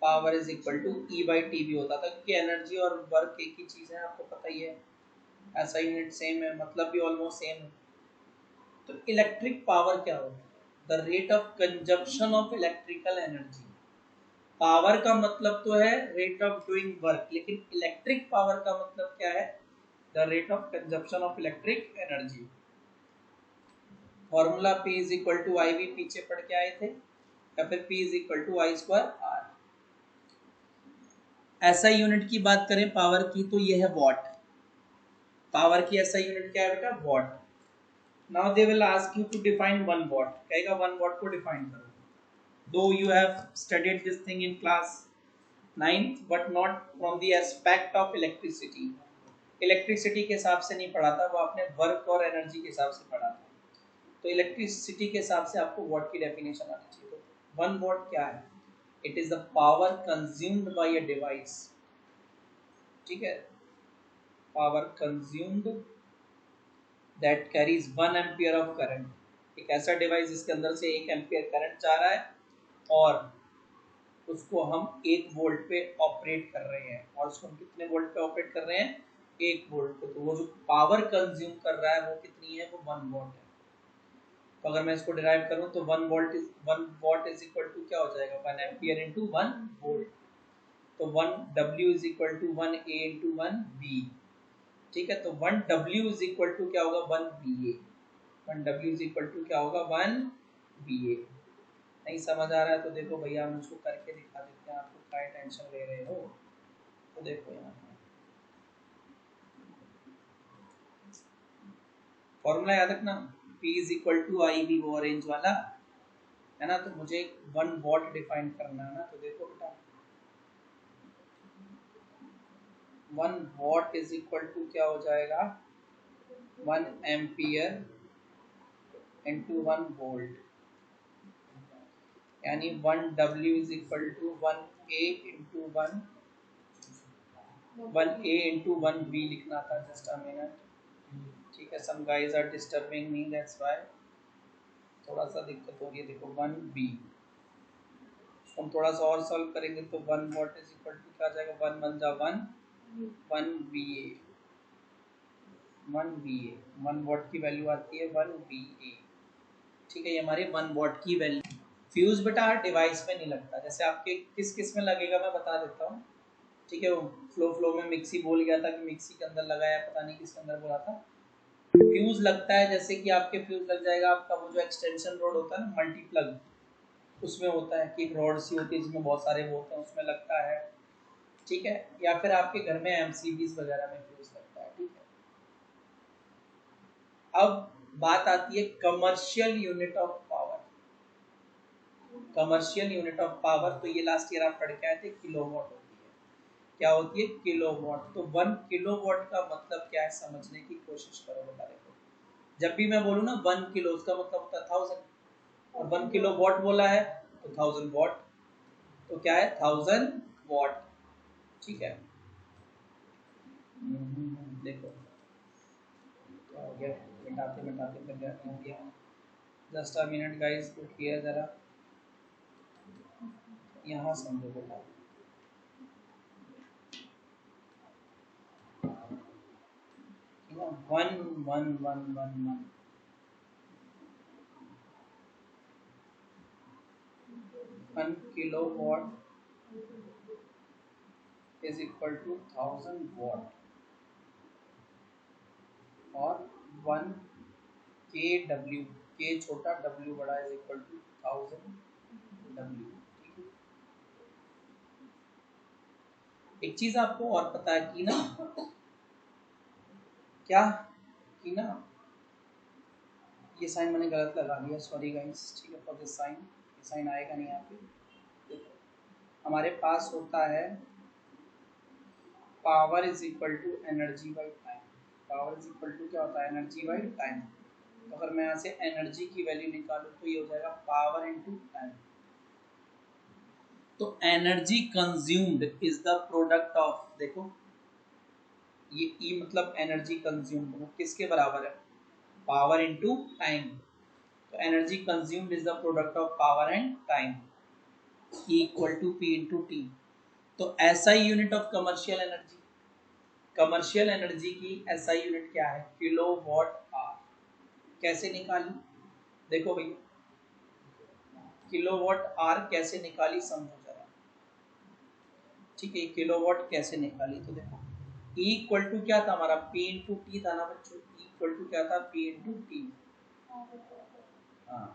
power is equal to E/T भी होता था, क्योंकि एनर्जी और वर्क एक ही चीज है, आपको पता ही है, ऐसा यूनिट सेम है, मतलब भी ऑलमोस्ट सेम है। तो इलेक्ट्रिक पावर क्या होता है, the rate of consumption of electrical energy. Power का मतलब तो है रेट ऑफ डूइंग वर्क, लेकिन इलेक्ट्रिक पावर का मतलब क्या है, the rate of consumption of electric energy. Formula P is equal to I, भी पीछे पढ़ के आए थे, या फिर P is equal to I square R. ऐसा यूनिट की बात करें पावर की, तो यह है वॉट। पावर की ऐसा यूनिट क्या है बेटा, watt. Now they will ask you to define 1 watt, कहेगा 1 वॉट को डिफाइन करो। Though you have studied this thing in class 9th but not from the aspect of electricity, electricity के हिसाब से नहीं पढ़ा था, वो आपने वर्क और एनर्जी के हिसाब से पढ़ा था। तो इलेक्ट्रिसिटी के हिसाब से आपको वॉट की डेफिनेशन आनी चाहिए। तो 1 वॉट क्या है, it is the power consumed bye a device. ठीक है, power consumed that carries 1 ampere of current. एक ऐसा डिवाइस जिसके अंदर से 1 एम्पियर करंट जा रहा है और उसको हम 1 वोल्ट पे ऑपरेट कर रहे हैं, और उसको हम कितने वोल्ट पे ऑपरेट कर रहे हैं, 1 वोल्ट पे। तो वो जो पावर कंज्यूम कर रहा है वो कितनी है, वो 1 वॉट है। तो अगर मैं इसको डिराइव करूं तो 1 वॉट इज इक्वल टू क्या हो जाएगा, 1 एम्पियर इंटू 1 वोल्ट। तो 1 W is equal to 1 A into 1 V। ठीक है, तो 1 W इज इक्वल टू क्या होगा, 1 VA। 1 W is equal to क्या होगा, 1 VA। नहीं समझ आ रहा है तो देखो भैया, हम उसको करके दिखा देते हैं, आपको क्या टेंशन ले रहे हो। तो देखो यहाँ फॉर्मूला याद रखना, P is equal to I, भी वो ऑरेंज वाला है ना। तो मुझे 1 वॉट डिफाइन करना है ना, तो देखो बेटा 1 वॉट इज इक्वल टू क्या हो जाएगा, 1 एम्पियर इंटू 1 वोल्ट, यानी 1 W is equal to 1 A into 1 A into 1 B लिखना था, जस्ट अ मिनट। ठीक है, some guys are disturbing me, that's why थोड़ा सा दिक्कत हो रही है। देखो 1 B, हम थोड़ा सा और सॉल्व करेंगे तो 1 वॉट इज इक्वल टू क्या आ जाएगा, 1 1 जा 1 1 VA, 1 VA, 1 वॉट की वैल्यू आती है 1 VA। ठीक है, ये हमारी 1 वॉट की वैल्यू। फ्यूज बेटा डिवाइस में नहीं लगता, जैसे आपके किस किस में लगेगा मैं बता देता हूँ। ठीक है, वो फ्लो में मिक्सी बोल गया था कि मिक्सी के अंदर लगाया, पता नहीं किसके अंदर बोला था। फ्यूज लगता है जैसे कि आपके फ्यूज लग जाएगा आपका वो जो एक्सटेंशन रोड होता है ना, मल्टी प्लग, उसमें होता है कि एक रॉड सी होती है जिसमें बहुत सारे वो होते हैं, उसमें लगता है। ठीक है, या फिर आपके घर में MCBs वगैरह में फ्यूज लगता है। ठीक है, अब बात आती है commercial unit of power. Commercial unit of power, तो ये लास्ट ईयर आप पढ़ के आए थे, किलोवाट होती है। क्या होती है, किलोवाट। तो 1 किलोवाट का मतलब क्या है, समझने की कोशिश करो बेटा। देखो जब भी मैं बोलूँ ना 1 किलो, उसका मतलब होता है 1000, और 1 किलो वॉट बोला है तो 1000 वॉट, तो क्या है 1000 वॉट। ठीक है, देखो क्या हो गया, मिटाते मिटाते फिर गया। जस्ट अ मिनट गाइस, रुकिए जरा, यहाँ समझो बेटा। One one one one one 1 kilowatt is equal to 1000 watt और 1 kW, k छोटा w बड़ा is equal to 1000 W। एक चीज आपको और पता है कि ना, क्या कि ना, ये साइन मैंने गलत लगा दिया, सॉरी गाइस, ठीक है, फॉर दिस साइन, ये साइन आएगा नहीं यहाँ पे। देखो हमारे पास होता है power is equal to energy by time. Power is equal to क्या होता है, एनर्जी बाई टाइम। तो अगर मैं यहाँ से एनर्जी की वैल्यू निकालूं तो ये हो जाएगा पावर इनटू टाइम। तो energy consumed is the product of, देखो ये ई मतलब एनर्जी कंज्यूम्ड, वो किसके बराबर है, पावर इनटू टाइम। तो energy consumed is the product of power and time, E equal to P into T. तो SI unit of commercial energy, commercial energy की एसआई यूनिट क्या है, किलोवाट आवर। कैसे निकाली, देखो भैया किलोवाट आवर कैसे निकाली समझो जरा, ठीक है। किलोवाट कैसे निकाली, तो देखो E इक्वल टू क्या था हमारा, P इंटू टी था ना बच्चों। E इक्वल टू क्या था, P इंटू टी। हाँ,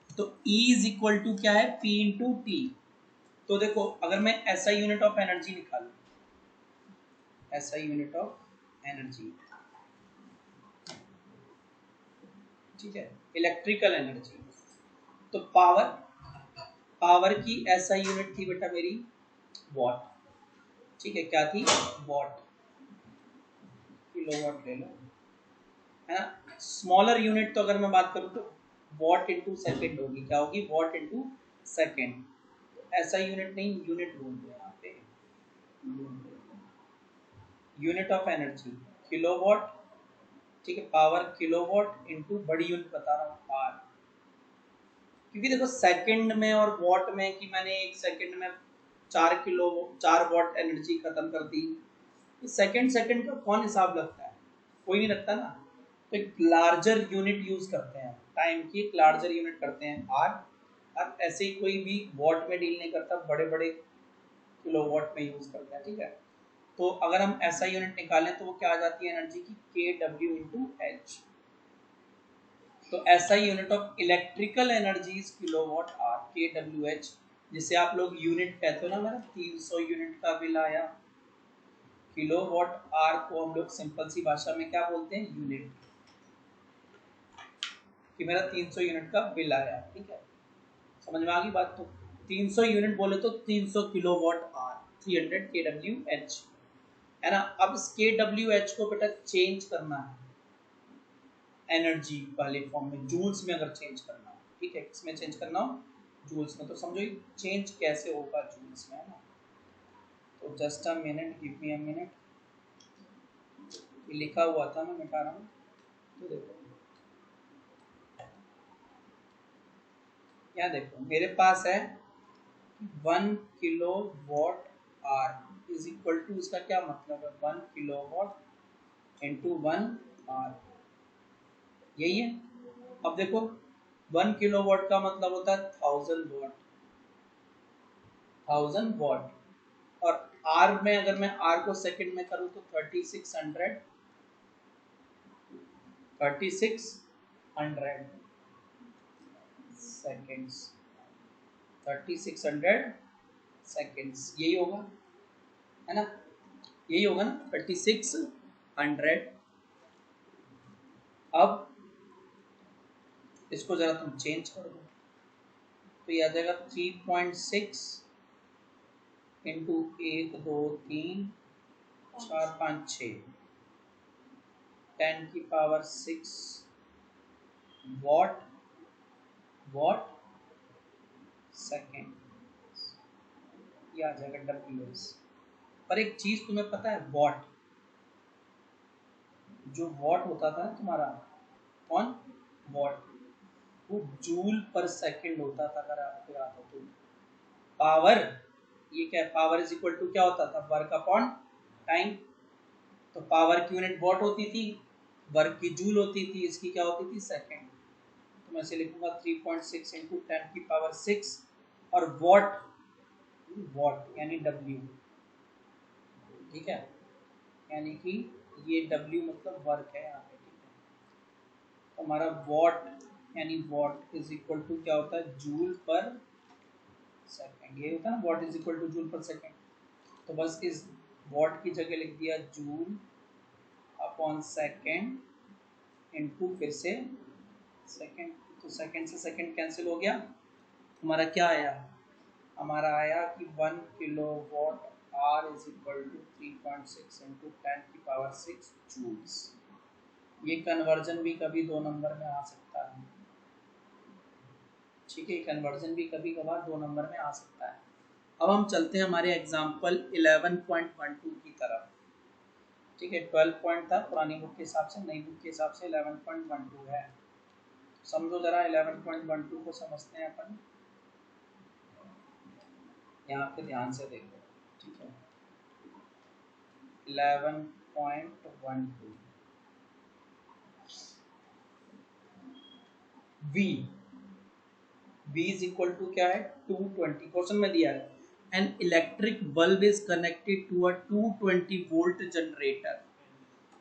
तो E इज इक्वल टू क्या है, P इंटू टी। तो देखो अगर मैं एसआई यूनिट ऑफ एनर्जी निकालूं, एसआई यूनिट ऑफ एनर्जी, ठीक है, इलेक्ट्रिकल एनर्जी, तो पावर, पावर की एसआई यूनिट थी बेटा मेरी वॉट, ठीक है, क्या थी, वॉट, किलोवाट ले लो, है ना। स्मॉलर यूनिट तो अगर मैं बात करूं तो वॉट इनटू सेकंड होगी, क्या होगी, वॉट इनटू सेकंड। ऐसा यूनिट नहीं, यूनिट बोल दो यहाँ पे, यूनिट ऑफ एनर्जी किलोवाट, ठीक है, पावर किलोवाट इनटू बड़ी यूनिट बता रहा हूँ आर, क्योंकि देखो सेकंड में और वॉट में कि मैंने एक सेकंड में 4 वॉट एनर्जी खत्म कर दी, सेकंड सेकंड का कौन हिसाब लगता है, कोई नहीं रखता ना। तो एक लार्जर यूनिट यूज करते हैं, टाइम की एक लार्जर यूनिट करते हैं आर, और ऐसे ही कोई भी वॉट में डील नहीं करता, बड़े बड़े किलोवाट में यूज करते हैं, ठीक है। तो अगर हम ऐसा यूनिट निकालें तो वो क्या आ जाती है एनर्जी की, के डब्ल्यू इंटू एच। तो ऐसा unit of electrical energy is kilowatt hour, के डब्ल्यू एच, जिसे आप लोग यूनिट कहते हो ना, मेरा 300 यूनिट का बिल आया। किलोवाट आर को हम लोग सिंपल सी भाषा में क्या बोलते हैं, यूनिट, कि मेरा 300 यूनिट का बिल आया, ठीक है, समझ में आ गई बात। तो 300 यूनिट बोले तो 300 किलोवाट आवर, 300 kWh, है ना। अब इस kWh को बेटा चेंज करना है एनर्जी वाले फॉर्म में, जूल्स में अगर चेंज करना हो, ठीक है, किसमें चेंज करना हो, जूल्स में। तो समझो चेंज कैसे होगा जूल्स में, है ना। तो just a minute, give me a minute, ये लिखा हुआ था, मैं मिटा रहा हूँ। तो देखो यहाँ देखो मेरे पास है 1 kilowatt hour is equal to, इसका क्या मतलब है, 1 किलोवाट इंटू 1 आवर, यही है। अब देखो 1 किलोवाट का मतलब होता है 1000 वाट, 1000 वाट, और आर में अगर मैं आर को सेकंड में करूं तो 3600 सेकेंड्स, 3600 सेकेंड्स, यही होगा, है ना, यही होगा ना, 3600। अब इसको जरा तुम चेंज कर दो, तो ये आ जाएगा 3.6 इंटू 1 2 3 4 5 6, 10 की पावर 6 वॉट, वॉट सेकेंड, ये आ जाएगा डब्ल्यूएस। पर एक चीज तुम्हें पता है, वॉट, जो वॉट होता था ना तुम्हारा, कौन, वॉट, वो जूल पर सेकंड होता था, अगर आपको याद हो तो। पावर, ये क्या है, पावर इज इक्वल टू क्या होता था, वर्क अपॉन टाइम। तो पावर की यूनिट वॉट होती थी, वर्क की जूल होती थी, इसकी क्या होती थी सेकंड। तो मैं इसे लिखूंगा 3.6 इंटू 10⁶ और वॉट, वॉट यानी डब्ल्यू, ठीक है, यानी कि ये डब्ल्यू मतलब वर्क है यहाँ पे, ठीक है। तो हमारा वॉट यानी वॉट इज इक्वल टू क्या होता है, जूल पर सेकंड, ये होता है ना what is equal two joule पर सेकंड। तो बस इस वॉट की जगह लिख दिया जूल अपॉन सेकंड इनटू फिर से सेकंड। तो सेकंड से सेकंड कैंसिल हो गया, हमारा क्या आया, हमारा आया कि 1 kilo watt hour is equal to 3.6 into 10⁶ joules. ये कन्वर्जन भी कभी 2 नंबर में आ सकता है, ठीक है, कन्वर्जन भी कभी कभार 2 नंबर में आ सकता है। अब हम चलते हैं हमारे एग्जाम्पल 11.12 की तरफ, ठीक है। 12 पॉइंट था पुरानी बुक के हिसाब से, नई बुक के हिसाब से 11.12 है। समझो जरा 11.12 को समझते हैं अपन, यहाँ पे ध्यान से देखो, ठीक है। 11.12 V, V is equal to क्या है 220, क्वेश्चन में दिया है an electric bulb is connected to a 220 volt generator.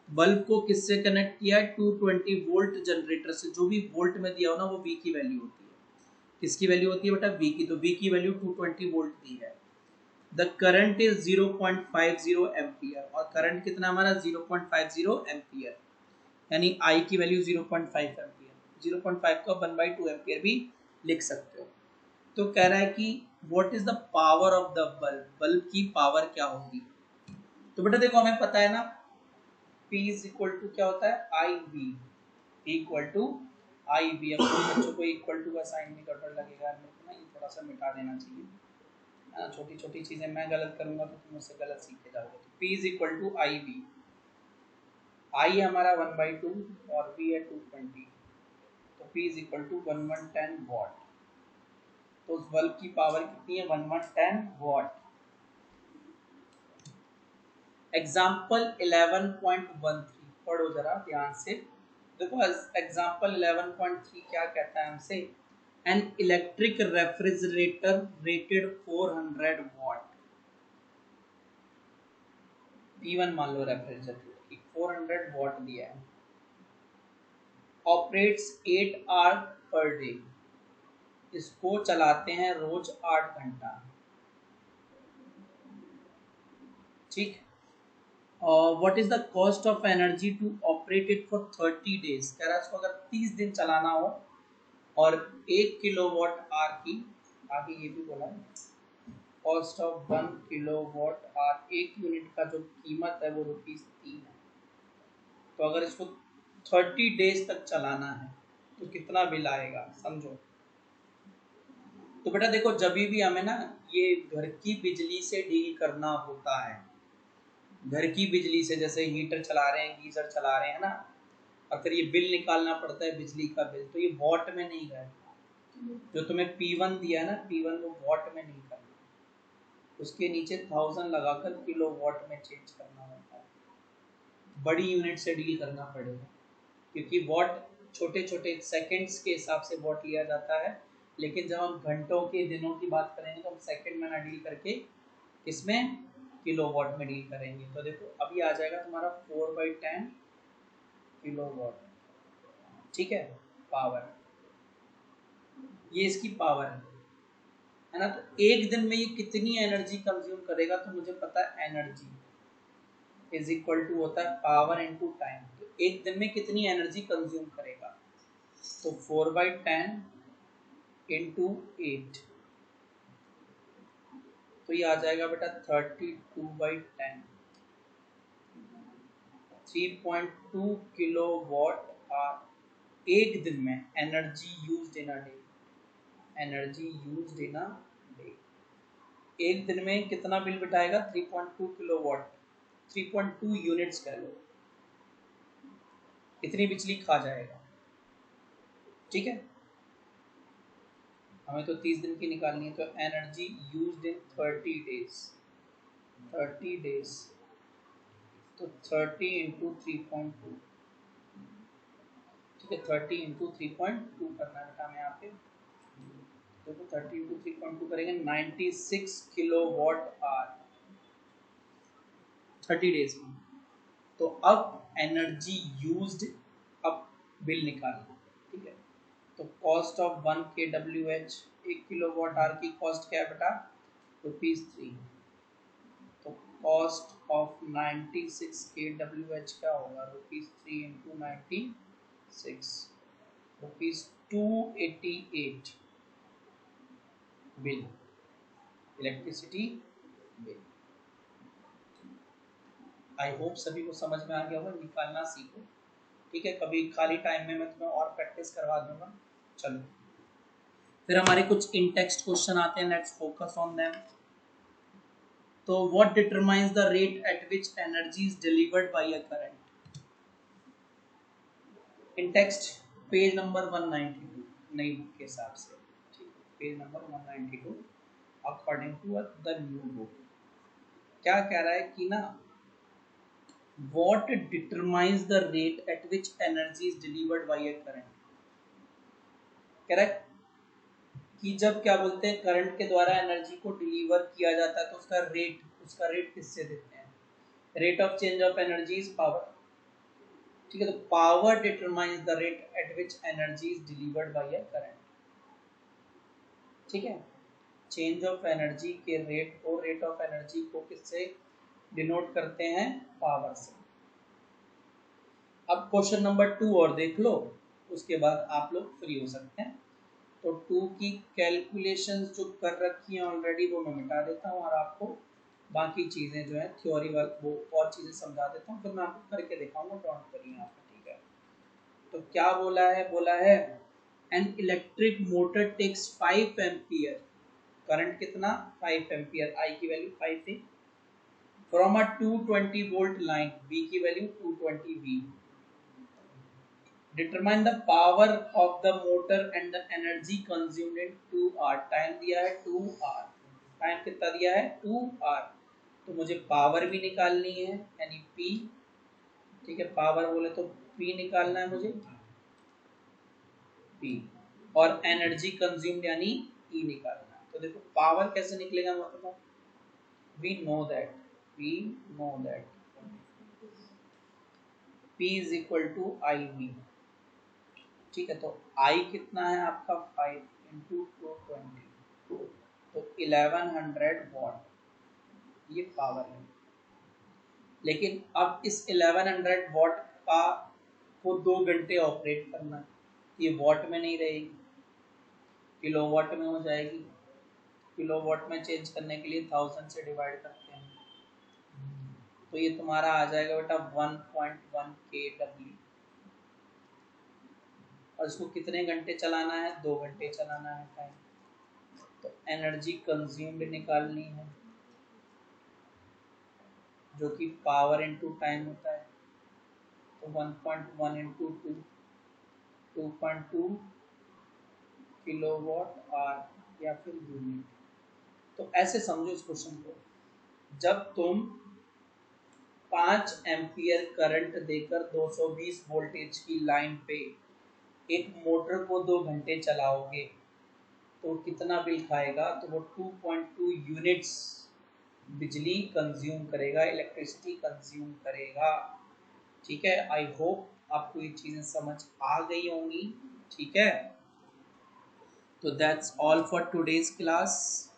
Bulb को किससे कनेक्ट किया है, 220 वोल्ट जनरेटर से। जो भी वोल्ट में दिया हो ना वो V की वैल्यू होती है। किसकी वैल्यू होती है बेटा, V की। तो V की वैल्यू 220 वोल्ट दी है। द करंट इज 0.50 एम्पियर, और करंट कितना हमारा 0.50 एम्पियर, यानी I की वैल्यू 0.5 एम्पियर। 0.5 को 1/2 एम्पियर भी लिख सकते हो। तो कह रहा है कि what is the power of the bulb, bulb की पावर क्या होगी। तो बेटा देखो हमें पता है ना P इज इक्वल टू क्या होता है I V, equal to I V. अब बच्चों को इक्वल टू का साइन में गड़बड़ लगेगा, मेरे को ना ये थोड़ा सा मिटा देना चाहिए, छोटी छोटी चीजें मैं गलत करूंगा तो तुम मुझसे गलत सीख के जाओगे। तो P is equal to I V, I हमारा 1/2 और V है 220, तो P is equal to 1110 watt. तो उस बल्ब की पावर कितनी है 1110 वॉट। एग्जाम्पल 11.13 पढ़ो जरा ध्यान से। देखो एग्जाम्पल 11.3 क्या कहता है हमसे, an electric refrigerator rated 400 what. P1 मान लो रेफ्रिजरेटर की 400 वॉट दिया है, ऑपरेट्स 8 आवर पर डे, इसको चलाते हैं रोज 8 घंटा, ठीक। What is the cost of energy to operate it for 30 days. कह रहा है इसको अगर 30 दिन चलाना हो और 1 किलोवाट आवर की, आगे ये भी बोला है, कॉस्ट ऑफ 1 किलोवाट आवर, एक यूनिट का जो कीमत है वो ₹3 है। तो अगर इसको 30 डेज तक चलाना है तो कितना बिल आएगा समझो। तो बेटा देखो जब भी हमें ना ये घर की बिजली से डील करना होता है, घर की बिजली से, जैसे हीटर चला रहे हैं, गीजर चला रहे हैं ना, और फिर ये बिल निकालना पड़ता है बिजली का बिल, तो ये वॉट में नहीं है। जो तुम्हें P1 दिया है ना, P1 वो वॉट में नहीं करना, उसके नीचे 1000 लगाकर किलो वॉट में चेंज करना होता है। बड़ी यूनिट से डील करना पड़ेगा, क्योंकि वॉट छोटे छोटे सेकंड्स के हिसाब से वॉट लिया जाता है, लेकिन जब हम घंटों के दिनों की बात करेंगे तो हम सेकंड में ना डील करके इसमें किलो वॉट में डील करेंगे। तो देखो अभी आ जाएगा तुम्हारा 4/10 किलो वॉट, ठीक है, पावर, ये इसकी पावर है ना। तो एक दिन में ये कितनी एनर्जी कंज्यूम करेगा, तो मुझे पता है एनर्जी इज इक्वल टू होता है पावर इनटू टाइम। तो एक दिन में कितनी एनर्जी कंज्यूम करेगा, तो 4/10 इंटू 8, तो ये आ जाएगा बेटा 32/10, 3.2 किलो वॉट आवर एक दिन में energy used in a day, energy used in a day. एक दिन में कितना बिल बिठाएगा 3.2 किलो वॉट, 3.2 यूनिट्स कह लो, इतनी बिजली खा जाएगा, ठीक है। हमें तो 30 दिन की निकालनी है, तो energy used in 30 days, 30 days, तो तो 30 इंटू 3.2, ठीक है, 30 इंटू 3.2 करना है बेटा हमें यहाँ पे। देखो 30 इंटू 3.2 करेंगे 96 किलो वॉट आवर 30 डेज में। तो अब एनर्जी यूज्ड, अब बिल निकालना, ठीक है। तो cost of 1 kWh, 1 kilowatt our की कॉस्ट क्या है बेटा, ₹3। तो कॉस्ट ऑफ 96 kWh क्या होगा, ₹3 into 96, ₹288 bill, electricity bill. I hope सभी को समझ में आ गया होगा, निकालना सीखो, ठीक है। कभी खाली टाइम में मैं तुम्हें और प्रैक्टिस करवा दूंगा। चलो फिर हमारे कुछ इन टेक्स्ट क्वेश्चन आते हैं, लेट्स फोकस ऑन देम। तो what determines the rate at which energy is delivered by a current. In text page number 192 नई बुक के हिसाब से, ठीक है, page number 192 according to the new book. क्या कह रहा है कि ना, what determines the rate at which energy is delivered by a current। Correct, कि जब क्या बोलते हैं करंट के द्वारा एनर्जी को डिलीवर किया जाता है तो उसका रेट किससे देते हैं, rate of change of energy is power, ठीक है। तो power determines the rate at which energy is delivered by a current, ठीक है। चेंज ऑफ एनर्जी के रेट को, रेट ऑफ एनर्जी को किससे डिनोट करते हैं, पावर से। अब क्वेश्चन नंबर 2 और देख लो, उसके बाद आप लोग फ्री हो सकते हैं। तो 2 की कैलकुलेशंस जो कर रखी हैं ऑलरेडी वो मैं मिटा देता हूँ और आपको बाकी चीज़ें जो है थ्योरी वाली वो और चीज़ें समझा देता हूँ, फिर मैं आपको करके दिखाऊंगा, डोंट वरी यहाँ पे, ठीक है। तो क्या बोला है an electric motor takes 5 ampere, current कितना 5 एम्पियर, आई की वैल्यू 5 है, from a 220 volt line, V की value 220 V. Determine the power of the motor and the energy consumed in 2 hour। Time दिया है 2 hour, टाइम कितना दिया है 2 hour। तो मुझे पावर भी निकालनी है यानी P, ठीक है, पावर बोले तो P निकालना है मुझे, P, और एनर्जी कंज्यूम्ड यानी E निकालना है। तो देखो पावर कैसे निकलेगा, मतलब we know that P is equal to IV, ठीक है। तो I कितना है आपका 5 इंटू 220, तो 1100 वॉट ये पावर है। लेकिन अब इस 1100 वॉट का को 2 घंटे ऑपरेट करना है, ये वॉट में नहीं रहेगी, किलोवाट में हो जाएगी। किलोवाट में चेंज करने के लिए 1000 से डिवाइड करते हैं, तो ये तुम्हारा आ जाएगा बेटा 1.1 kW। और इसको कितने घंटे चलाना है, 2 घंटे चलाना है टाइम। तो एनर्जी कंज्यूम्ड निकालनी है जो कि पावर इनटू टाइम होता है। तो 1.1 इंटू 2.2 किलोवाट आवर या फिर यूनिट। तो ऐसे समझो इस क्वेश्चन को, जब तुम 5 एम्पियर करंट देकर 220 वोल्टेज की लाइन पे एक मोटर को 2 घंटे चलाओगे तो कितना बिल खाएगा, तो वो 2.2 यूनिट्स बिजली कंज्यूम करेगा, इलेक्ट्रिसिटी कंज्यूम करेगा, ठीक है। आई होप आपको ये चीजें समझ आ गई होंगी, ठीक है। तो that's all for today's class,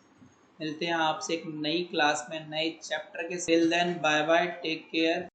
मिलते हैं आपसे एक नई क्लास में नए चैप्टर के। Till then bye bye, take care.